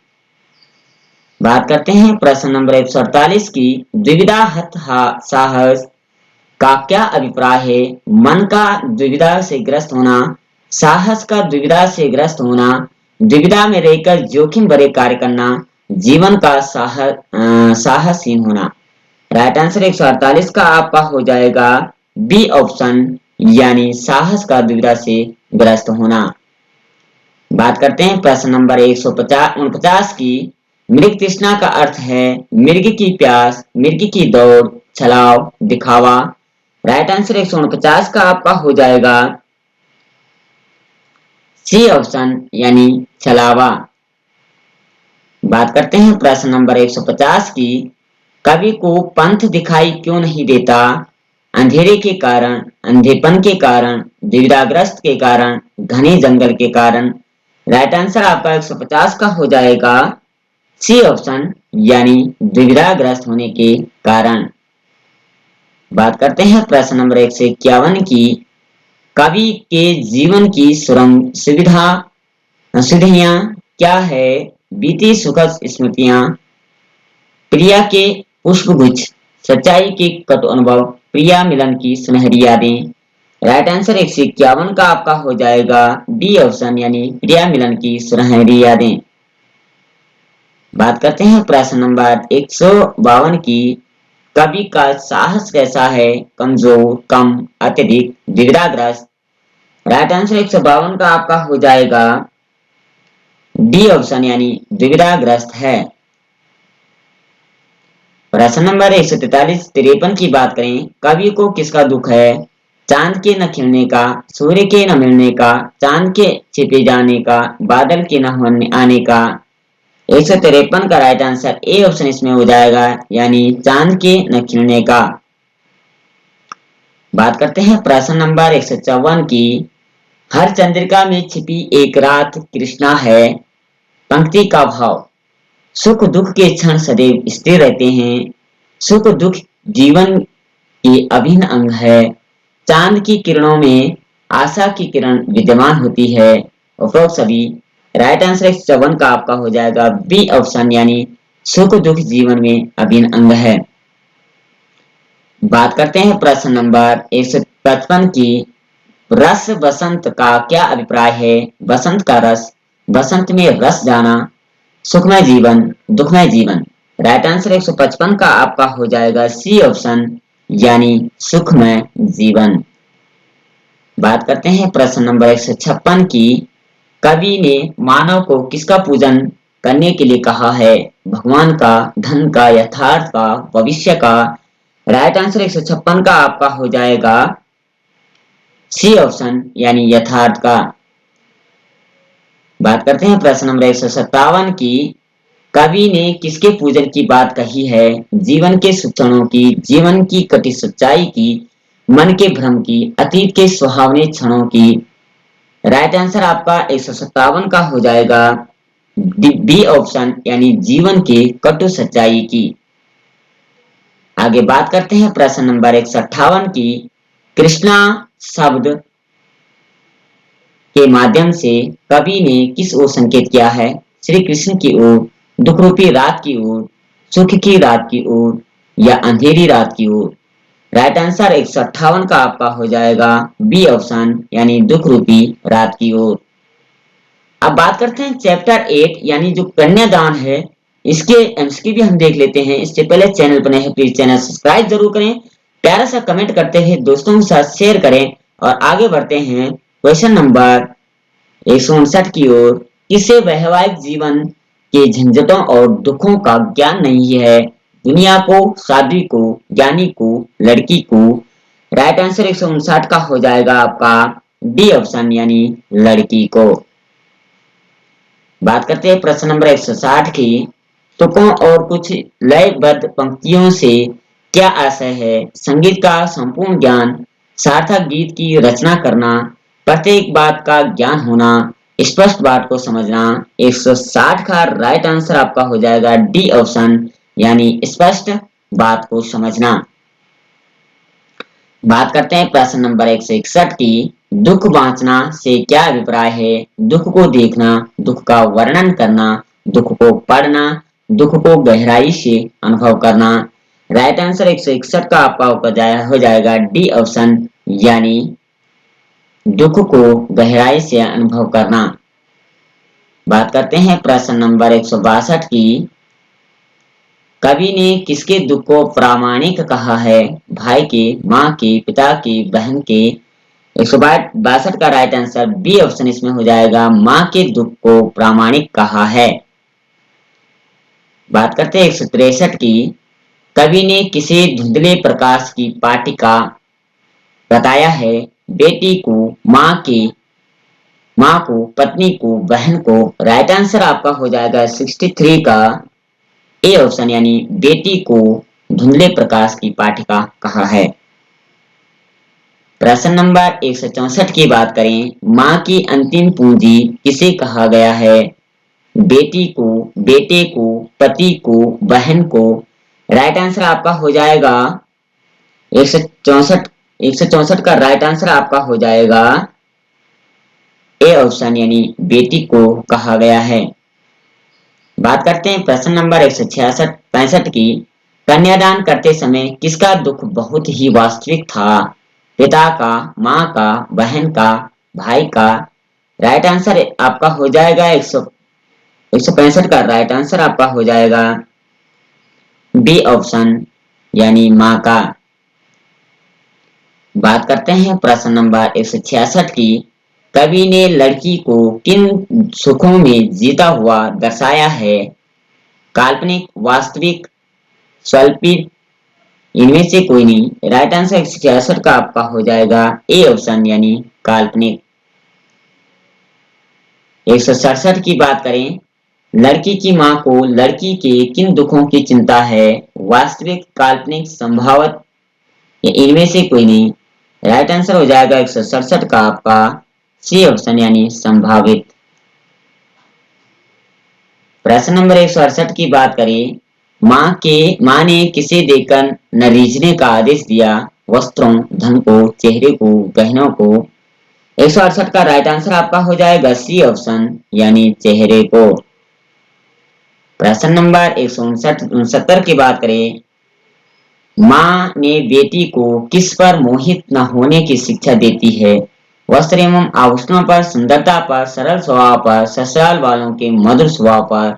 बात करते हैं प्रश्न नंबर 148 की, द्विविधा हत साहस का क्या अभिप्राय है? मन का द्विविधा से ग्रस्त होना, साहस का द्विविधा से ग्रस्त होना, द्विविधा में रहकर जोखिम भरे कार्य करना, जीवन का साहसहीन होना। राइट आंसर 148 का आपका हो जाएगा बी ऑप्शन, यानी साहस का दुविधा से ग्रस्त होना। बात करते हैं प्रश्न नंबर 149 की। मृग तृष्णा का अर्थ है मृग की प्यास, मृग की दौड़, छलाव, दिखावा। राइट आंसर 149 का आपका हो जाएगा सी ऑप्शन, यानी छलावा। बात करते हैं प्रश्न नंबर 150 की। कवि को पंथ दिखाई क्यों नहीं देता? अंधेरे के कारण, अंधेपन के कारण, दुविधाग्रस्त के कारण, घने जंगल के कारण। राइट आंसर आपका 150 का हो जाएगा सी ऑप्शन, यानी दुविधाग्रस्त होने के कारण। बात करते हैं प्रश्न नंबर 151 की। कवि के जीवन की सुरंग सुविधियां क्या है? बीती सुखद स्मृतियां, प्रिया के पुष्पगुच्छ, सच्चाई के कटु अनुभव, प्रिया मिलन की सुनहरी यादें। राइट आंसर 151 का आपका हो जाएगा डी ऑप्शन, यानी प्रिया मिलन की सुनहरी यादें। बात करते हैं प्रश्न नंबर 152 की। कवि का साहस कैसा है? कमजोर, कम, अत्यधिक, द्विधाग्रस्त। राइट आंसर 152 का आपका हो जाएगा डी ऑप्शन, यानी द्विधाग्रस्त है। प्रश्न नंबर 143 की बात करें। कवि को किसका दुख है? चांद के न खिलने का, सूर्य के न मिलने का, चांद के छिपे जाने का, बादल के न होने आने का। 153 का राइट आंसर ए ऑप्शन इसमें हो जाएगा, यानी चांद के न खिलने का। बात करते हैं प्रश्न नंबर 154 की। हर चंद्रिका में छिपी एक रात कृष्णा है। पंक्ति का भाव। सुख दुख के क्षण सदैव स्थिर रहते हैं। सुख दुख जीवन के अभिन्न अंग है। चांद की किरणों में आशा की किरण विद्यमान होती है। उपरोक्त सभी। राइट आंसर 154 का आपका हो जाएगा बी ऑप्शन, यानी सुख दुख जीवन में अभिन्न अंग है। बात करते हैं प्रश्न नंबर 155 की। रस बसंत का क्या अभिप्राय है? बसंत का रस, बसंत में रस जाना, सुखमय जीवन, दुखमय जीवन। राइट आंसर 155 का आपका हो जाएगा सी ऑप्शन, यानी सुखमय जीवन। बात करते हैं प्रश्न नंबर 156 की। कवि ने मानव को किसका पूजन करने के लिए कहा है? भगवान का, धन का, यथार्थ का, भविष्य का। राइट आंसर 156 का आपका हो जाएगा सी ऑप्शन, यानी यथार्थ का। बात करते हैं प्रश्न नंबर 157 की। कवि ने किसके पूजन की बात कही है? जीवन के सूचनों की, जीवन की कटी सच्चाई की, मन के भ्रम की, अतीत के सुहावने क्षणों की। राइट आंसर आपका 157 का हो जाएगा बी ऑप्शन, यानी जीवन के कटु सच्चाई की। आगे बात करते हैं प्रश्न नंबर 158 की। कृष्णा शब्द के माध्यम से कवि ने किस ओर संकेत किया है? श्री कृष्ण की ओर, दुख रूपी रात की ओर, सुख की रात की ओर, या अंधेरी रात की ओर। राइट आंसर 158 का आपका हो जाएगा बी ऑप्शन, यानी दुख रूपी रात की ओर। अब बात करते हैं चैप्टर 8, यानी जो कन्यादान है, इसके एमसीक्यू भी हम देख लेते हैं। इससे पहले चैनल पर नए हैं, प्लीज चैनल सब्सक्राइब जरूर करें, प्यारा सा कमेंट करते हैं, दोस्तों के साथ शेयर करें। और आगे बढ़ते हैं क्वेश्चन नंबर 159 की ओर। किसे वैवाहिक जीवन के झंझटों और दुखों का ज्ञान नहीं है? दुनिया को, साध्वी को, ज्ञानी को, लड़की को। राइट आंसर 159 का हो जाएगा आपका डी ऑप्शन, यानी लड़की को। बात करते हैं प्रश्न नंबर 160 की। तुकों और कुछ लयबद्ध पंक्तियों से क्या आशय है? संगीत का संपूर्ण ज्ञान, सार्थक गीत की रचना करना, प्रत्येक बात का ज्ञान होना, स्पष्ट बात को समझना। 160 का राइट आंसर आपका हो जाएगा डी ऑप्शन, यानी स्पष्ट बात को समझना। बात करते हैं प्रश्न नंबर 161 की। दुख बांटना से क्या अभिप्राय है? दुख को देखना, दुख का वर्णन करना, दुख को पढ़ना, दुख को गहराई से अनुभव करना। राइट आंसर 161 का आपका हो जाएगा डी ऑप्शन, यानी दुख को गहराई से अनुभव करना। बात करते हैं प्रश्न नंबर 162 की। कवि ने किसके दुख को प्रामाणिक कहा है? भाई के, माँ के, पिता के, बहन के। 162 का राइट आंसर बी ऑप्शन इसमें हो जाएगा, माँ के दुख को प्रामाणिक कहा है। बात करते हैं 163 की। कवि ने किसे धुंधले प्रकाश की पाटिका बताया है? बेटी को, माँ को, पत्नी को, बहन को। राइट आंसर आपका हो जाएगा 63 का ए ऑप्शन, यानी बेटी को धुंधले प्रकाश की पाटिका कहा है। प्रश्न नंबर 164 की बात करें, माँ की अंतिम पूंजी किसे कहा गया है? बेटी को, बेटे को, पति को, बहन को। राइट आंसर आपका हो जाएगा 164। 164 का राइट आंसर आपका हो जाएगा ए ऑप्शन, यानी बेटी को कहा गया है। बात करते हैं प्रश्न नंबर 166 की। कन्यादान करते समय किसका दुख बहुत ही वास्तविक था? पिता का, माँ का, बहन का, भाई का। राइट आंसर आपका हो जाएगा 165 का राइट आंसर आपका हो जाएगा बी ऑप्शन, यानी माँ का। बात करते हैं प्रश्न नंबर 166 की। कवि ने लड़की को किन सुखों में जीता हुआ दर्शाया है? काल्पनिक, वास्तविक, स्वल्पित, इनमें से कोई नहीं। राइट आंसर 166 का आपका हो जाएगा ए ऑप्शन, यानी काल्पनिक। 167 की बात करें, लड़की की माँ को लड़की के किन दुखों की चिंता है? वास्तविक, काल्पनिक, संभावित, या इनमें से कोई नहीं। राइट आंसर हो जाएगा 167 का आपका सी ऑप्शन, यानी संभावित। प्रश्न नंबर 168 की बात करें, माँ ने किसे देकर न रीझने का आदेश दिया? वस्त्रों, धन को, चेहरे को, गहनों को। 168 का राइट आंसर आपका हो जाएगा सी ऑप्शन, यानी चेहरे को। प्रश्न नंबर 169 की बात करें, माँ ने बेटी को किस पर मोहित न होने की शिक्षा देती है? वस्त्र एवं आभूषणों पर, सुंदरता पर, सरल स्वभाव पर, ससुराल वालों के मधुर स्वभाव पर।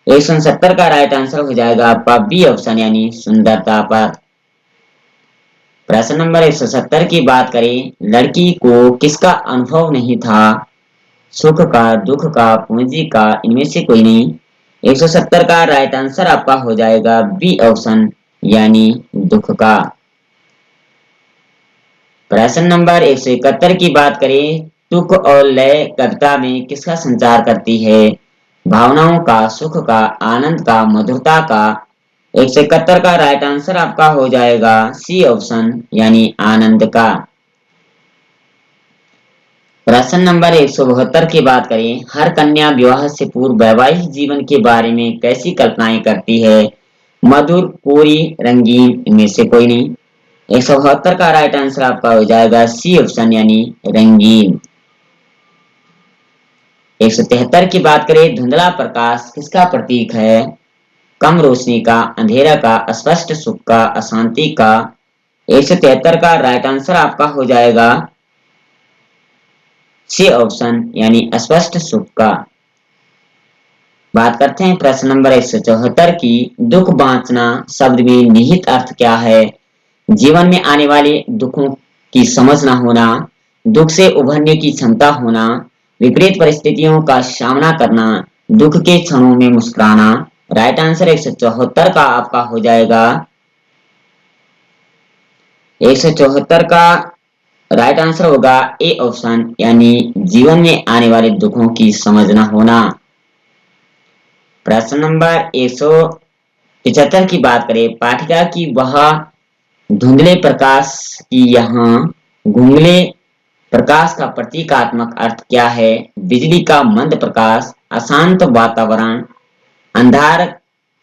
169 का राइट आंसर हो जाएगा आपका बी ऑप्शन, यानी सुंदरता पर। प्रश्न नंबर 170 की बात करें, लड़की को किसका अनुभव नहीं था? सुख का, दुख का, पूंजी का, इनमें से कोई नहीं। 170 का राइट आंसर आपका हो जाएगा बी ऑप्शन, यानी दुख का। प्रश्न नंबर 171 की बात करें, तुक और लय कविता में किसका संचार करती है? भावनाओं का, सुख का, आनंद का, मधुरता का। 171 का राइट आंसर आपका हो जाएगा सी ऑप्शन, यानी आनंद का। प्रश्न नंबर 172 की बात करें, हर कन्या विवाह से पूर्व वैवाहिक जीवन के बारे में कैसी कल्पनाएं करती है? मधुर, कोरी, रंगीन, इनमें से कोई नहीं। 172 का राइट आंसर आपका हो जाएगा सी ऑप्शन, यानी रंगीन। 173 की बात करें, धुंधला प्रकाश किसका प्रतीक है? कम रोशनी का, अंधेरा का, अस्पष्ट सुख का, अशांति का। 173 का राइट आंसर आपका हो जाएगा सी ऑप्शन, यानी अस्पष्ट सुख का। बात करते हैं प्रश्न नंबर 174 की। दुख बांटना शब्द में निहित अर्थ क्या है? जीवन में आने वाले दुखों की समझ न होना, दुख से उभरने की क्षमता होना, विपरीत परिस्थितियों का सामना करना, दुख के क्षणों में मुस्कुराना। राइट आंसर 174 का आपका हो जाएगा 174 का राइट आंसर होगा ए ऑप्शन, यानी जीवन में आने वाले दुखों की समझ न होना। प्रश्न नंबर 175 की बात करें, पाठिका की वह धुंधले प्रकाश की यहाँ घुंघले प्रकाश का प्रतीकात्मक अर्थ क्या है? बिजली का मंद प्रकाश, अशांत वातावरण, अंधार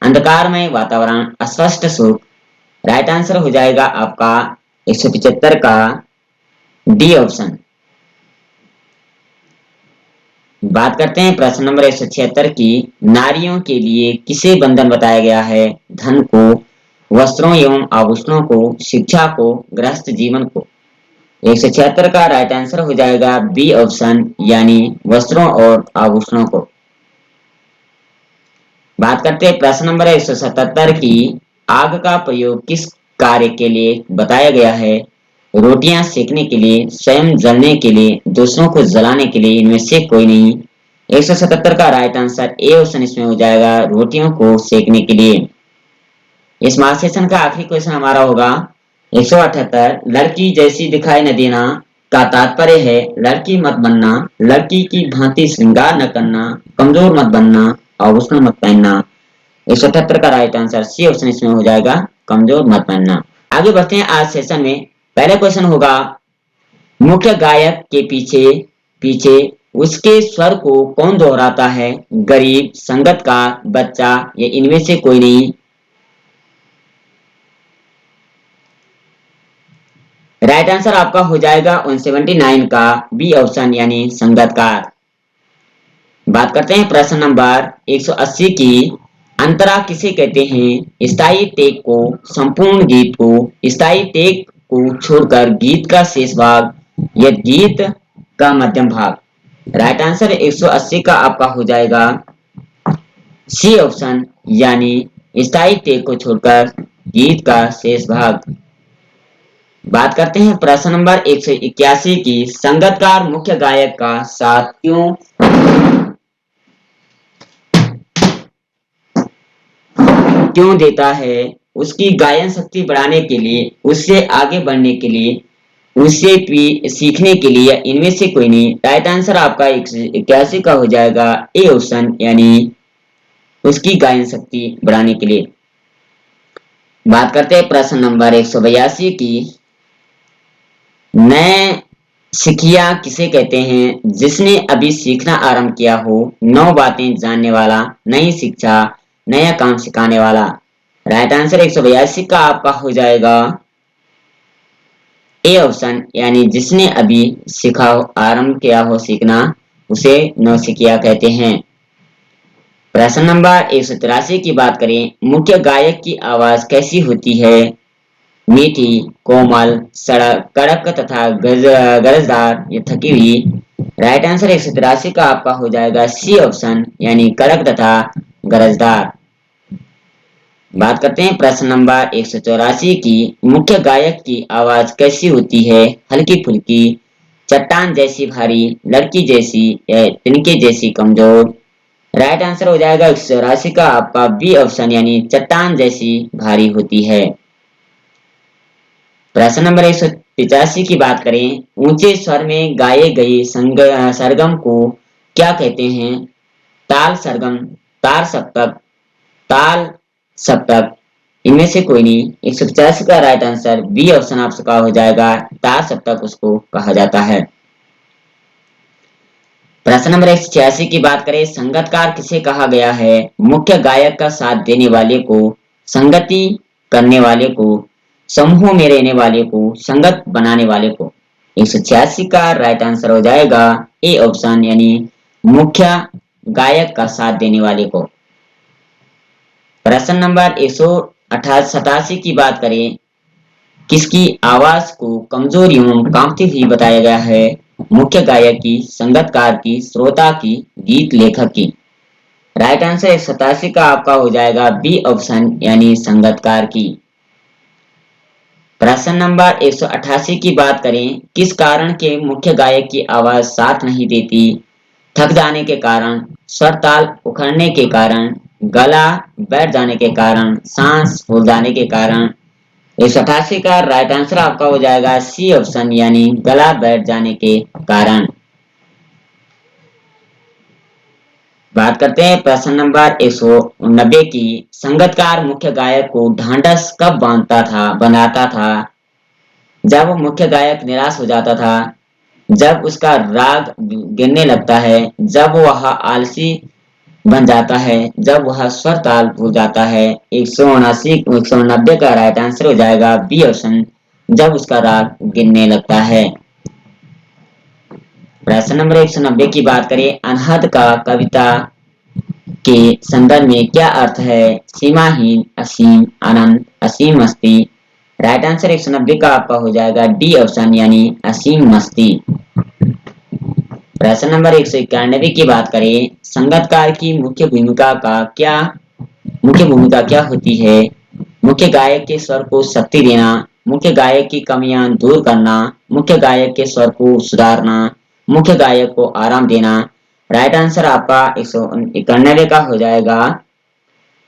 अंधकारमय वातावरण, अस्पष्ट सुख। राइट आंसर हो जाएगा आपका 175 का डी ऑप्शन। बात करते हैं प्रश्न नंबर 176 की। नारियों के लिए किसे बंधन बताया गया है? धन को, वस्त्रों एवं आभूषणों को, शिक्षा को, गृहस्थ जीवन को। 176 का राइट आंसर हो जाएगा बी ऑप्शन, यानी वस्त्रों और आभूषणों को। बात करते हैं प्रश्न नंबर 177 की। आग का प्रयोग किस कार्य के लिए बताया गया है? रोटियां सेकने के लिए, स्वयं जलने के लिए, दूसरों को जलाने के लिए, इनमें से कोई नहीं। 177 का राइट आंसर ए ऑप्शन इसमें हो जाएगा, रोटियों को सेकने के लिए। इस मार्क्स सेशन का आखिरी क्वेश्चन हमारा होगा 178। लड़की जैसी दिखाई न देना का तात्पर्य है लड़की मत बनना, लड़की की भांति श्रृंगार न करना, कमजोर मत बनना, आभूषण मत पहनना। 178 का राइट आंसर सी ऑप्शन इसमें हो जाएगा, कमजोर मत बनना। आगे बढ़ते हैं आज सेशन में। पहला क्वेश्चन होगा मुख्य गायक के पीछे पीछे उसके स्वर को कौन दोहराता है? गरीब, संगतकार, बच्चा या इनमें से कोई नहीं। राइट आंसर आपका हो जाएगा 179 का बी ऑप्शन यानी संगतकार। बात करते हैं प्रश्न नंबर 180 की। अंतरा किसे कहते हैं? स्थायी टेक को, संपूर्ण गीत को, स्थायी टेक को छोड़कर गीत का शेष भाग या गीत का मध्यम भाग। राइट आंसर 180 का आपका हो जाएगा सी ऑप्शन यानी स्थायी टेक को छोड़कर गीत का शेष भाग। बात करते हैं प्रश्न नंबर 181 की। संगतकार मुख्य गायक का साथ क्यों देता है? उसकी गायन शक्ति बढ़ाने के लिए, उससे आगे बढ़ने के लिए, उससे भी सीखने के लिए, इनमें से कोई नहीं। राइट आंसर आपका 181 का हो जाएगा ए ऑप्शन यानी उसकी गायन शक्ति बढ़ाने के लिए। बात करते हैं प्रश्न नंबर 182 की। नए सिखिया किसे कहते हैं? जिसने अभी सीखना आरंभ किया हो, नौ बातें जानने वाला, नई शिक्षा, नया काम सिखाने वाला। राइट आंसर 182 का आपका हो जाएगा ए ऑप्शन यानी जिसने अभी सीखा हो, आरंभ किया हो सीखना, उसे नौसिखिया कहते हैं। प्रश्न नंबर 183 की बात करें। मुख्य गायक की आवाज कैसी होती है? मीठी, कोमल, सड़क कड़क तथा गरजदार या थकी हुई। राइट आंसर 183 का आपका हो जाएगा सी ऑप्शन यानी कड़क तथा गरजदार। बात करते हैं प्रश्न नंबर 184 की। मुख्य गायक की आवाज कैसी होती है? हल्की फुल्की, चट्टान जैसी भारी, लड़की जैसी या तिनके जैसी कमजोर। राइट आंसर हो जाएगा 184 का आपका बी ऑप्शन यानी चट्टान जैसी भारी होती है। प्रश्न नंबर 185 की बात करें। ऊंचे स्वर में गाए गए सरगम को क्या कहते हैं? ताल सरगम, तार सप्तक, ताल सप्तक, इनमें से कोई नहीं। 185 का राइट आंसर बी ऑप्शन आपका हो जाएगा, तार सप्तक उसको कहा जाता है। प्रश्न नंबर 186 की बात करें। संगतकार किसे कहा गया है? मुख्य गायक का साथ देने वाले को, संगति करने वाले को, समूह में रहने वाले को, संगत बनाने वाले को। 186 का राइट आंसर हो जाएगा ए ऑप्शन यानी मुख्य गायक का साथ देने वाले को। प्रश्न नंबर 187 की बात करें। किसकी आवाज को कमजोर एवं कांपती हुई बताया गया है? मुख्य गायक की, संगतकार की, श्रोता की, गीत लेखक की। राइट आंसर 187 का आपका हो जाएगा बी ऑप्शन यानी संगतकार की। प्रश्न नंबर 188 की बात करें। किस कारण के मुख्य गायक की आवाज साथ नहीं देती? थक जाने के कारण, स्वर ताल उखड़ने के कारण, गला बैठ जाने के कारण, सांस फूल जाने के कारण। 188 का राइट आंसर आपका हो जाएगा सी ऑप्शन यानी गला बैठ जाने के कारण। बात करते हैं प्रश्न नंबर 190 की। संगतकार मुख्य गायक को ढांढस कब बनाता था? जब मुख्य गायक निराश हो जाता था, जब उसका राग गिरने लगता है, जब वह आलसी बन जाता है, जब वह स्वर ताल भूल जाता है। 190 का राइट आंसर हो जाएगा बी ऑप्शन जब उसका राग गिरने लगता है। प्रश्न नंबर 190 की बात करें। अनहद का कविता के संदर्भ में क्या अर्थ है? सीमाहीन, असीम, अनंत, असीम मस्ती। राइट आंसर 190 का आपका हो जाएगा डी ऑप्शन यानी असीम मस्ती। प्रश्न नंबर 191 की बात करें। संगतकार की मुख्य भूमिका का क्या मुख्य भूमिका क्या होती है, मुख्य गायक के स्वर को शक्ति देना, मुख्य गायक की कमियां दूर करना, मुख्य गायक के स्वर को सुधारना, मुख्य गायक को आराम देना। राइट आंसर आपका 191 का हो जाएगा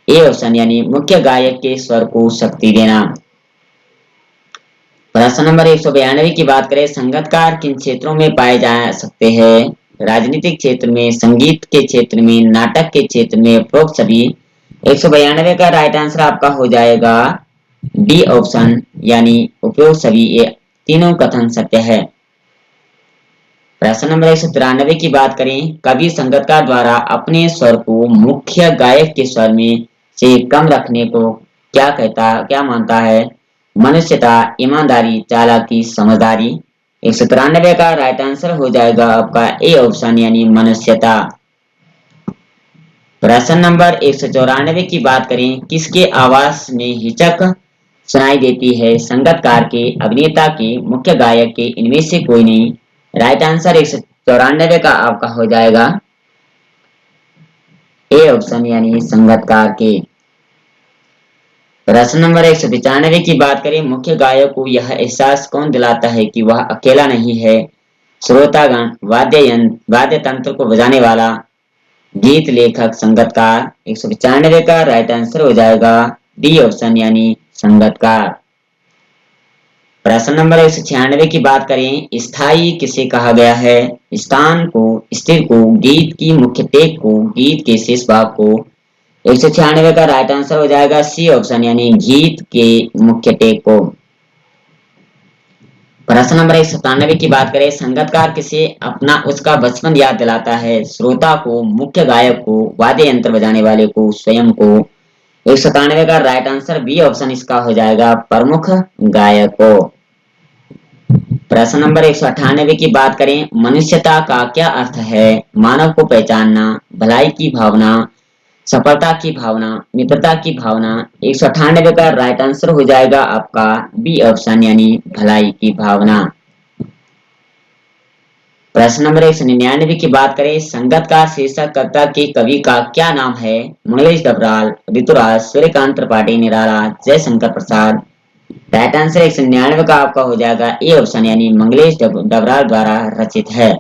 ए ऑप्शन, यानी मुख्य गायक के स्वर को शक्ति देना। प्रश्न नंबर 192 की बात करें, संगीतकार किन क्षेत्रों में पाए जा सकते हैं? राजनीतिक क्षेत्र में, संगीत के क्षेत्र में, नाटक के क्षेत्र में, उपरोक्त सभी। 192 का राइट आंसर आपका हो जाएगा डी ऑप्शन, यानी उपरोक्त सभी, ये तीनों कथन सत्य है। प्रश्न नंबर 193 की बात करें, कवि संगीतकार द्वारा अपने स्वर को मुख्य गायक के स्वर में से कम रखने को क्या मानता है? मनुष्यता, ईमानदारी, चालाकी, समझदारी। 193 का राइट आंसर हो जाएगा आपका ए ऑप्शन, यानी मनुष्यता। प्रश्न नंबर 194 की बात करें, किसके आवाज में हिचक सुनाई देती है? संगीतकार के, अभिनेता के, मुख्य गायक के, इनमें से कोई नहीं। राइट आंसर 194 का आपका हो जाएगा ए ऑप्शन, यानी संगीतकार के। प्रश्न नंबर 195 की बात करें, मुख्य गायक को यह एहसास कौन दिलाता है कि वह अकेला नहीं है? श्रोतागण, वाद्य तंत्र को बजाने वाला, गीत लेखक, संगीतकार। 195 का राइट आंसर हो जाएगा डी ऑप्शन, यानी संगीतकार। प्रश्न नंबर 196 की बात करें, स्थाई किसे कहा गया है? स्थान को, स्थिर को, गीत की मुख्य टेक को, गीत के शेष भाग को। 196 का राइट आंसर हो जाएगा सी ऑप्शन, यानी गीत के मुख्य टेक को। प्रश्न नंबर 197 की बात करें, संगीतकार किसे अपना उसका बचपन याद दिलाता है? श्रोता को, मुख्य गायक को, वाद्य यंत्र बजाने वाले को, स्वयं को। 197 का राइट आंसर बी ऑप्शन इसका हो जाएगा प्रमुख गायक को। प्रश्न नंबर 198 की बात करें, मनुष्यता का क्या अर्थ है? मानव को पहचानना, भलाई की भावना, सफलता की भावना, मित्रता की भावना। 198 का राइट आंसर हो जाएगा आपका बी ऑप्शन, यानी भलाई की भावना। प्रश्न नंबर 199 की बात करें, संगीतकार शीर्षक कविता के कवि का क्या नाम है? मंगलेश डबराल, ऋतुराज, सूर्यकांत त्रिपाठी, निराला, जयशंकर प्रसाद। राइट आंसर 199 का आपका हो जाएगा ए ऑप्शन, यानी मंगलेश डबराल द्वारा रचित है।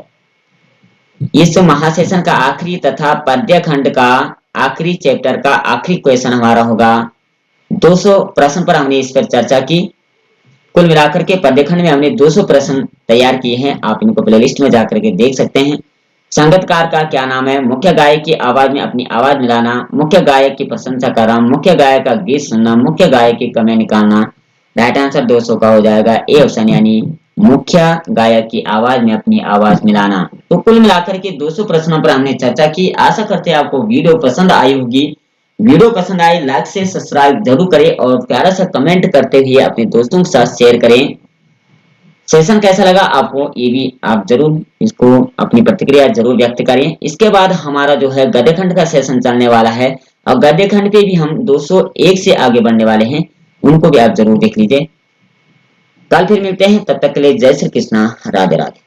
इस महासेशन का आखिरी तथा पद्य खंड का आखिरी चैप्टर का आखिरी क्वेश्चन हमारा होगा। 200 प्रश्न पर हमने इस पर चर्चा की। कुल मिलाकर के पद्य खंड में हमने 200 प्रश्न तैयार किए हैं, आप इनको प्लेलिस्ट में जाकर के देख सकते हैं। संगीतकार का क्या नाम है? मुख्य गायक की आवाज में अपनी आवाज मिलाना, मुख्य गायक की प्रशंसा करना, मुख्य गायक का गीत सुनना, मुख्य गायक की कमियां निकालना। राइट आंसर 200 का हो जाएगा ए ऑप्शन, यानी मुख्य गायक की आवाज में अपनी आवाज मिलाना। तो कुल मिलाकर के 200 प्रश्नों पर हमने चर्चा की। आशा करते हैं आपको वीडियो पसंद आई होगी। वीडियो पसंद आए लाइक से सब्सक्राइब जरूर करें और प्यारा सा कमेंट करते हुए अपने दोस्तों के साथ शेयर करें। सेशन कैसा लगा आपको, ये भी आप जरूर इसको अपनी प्रतिक्रिया जरूर व्यक्त करें। इसके बाद हमारा जो है गद्य खंड का सेशन चलने वाला है और गद्य खंड पे भी हम 201 से आगे बढ़ने वाले हैं, उनको भी आप जरूर देख लीजिए। कल फिर मिलते हैं, तब तक के लिए जय श्री कृष्णा, राधे राधे।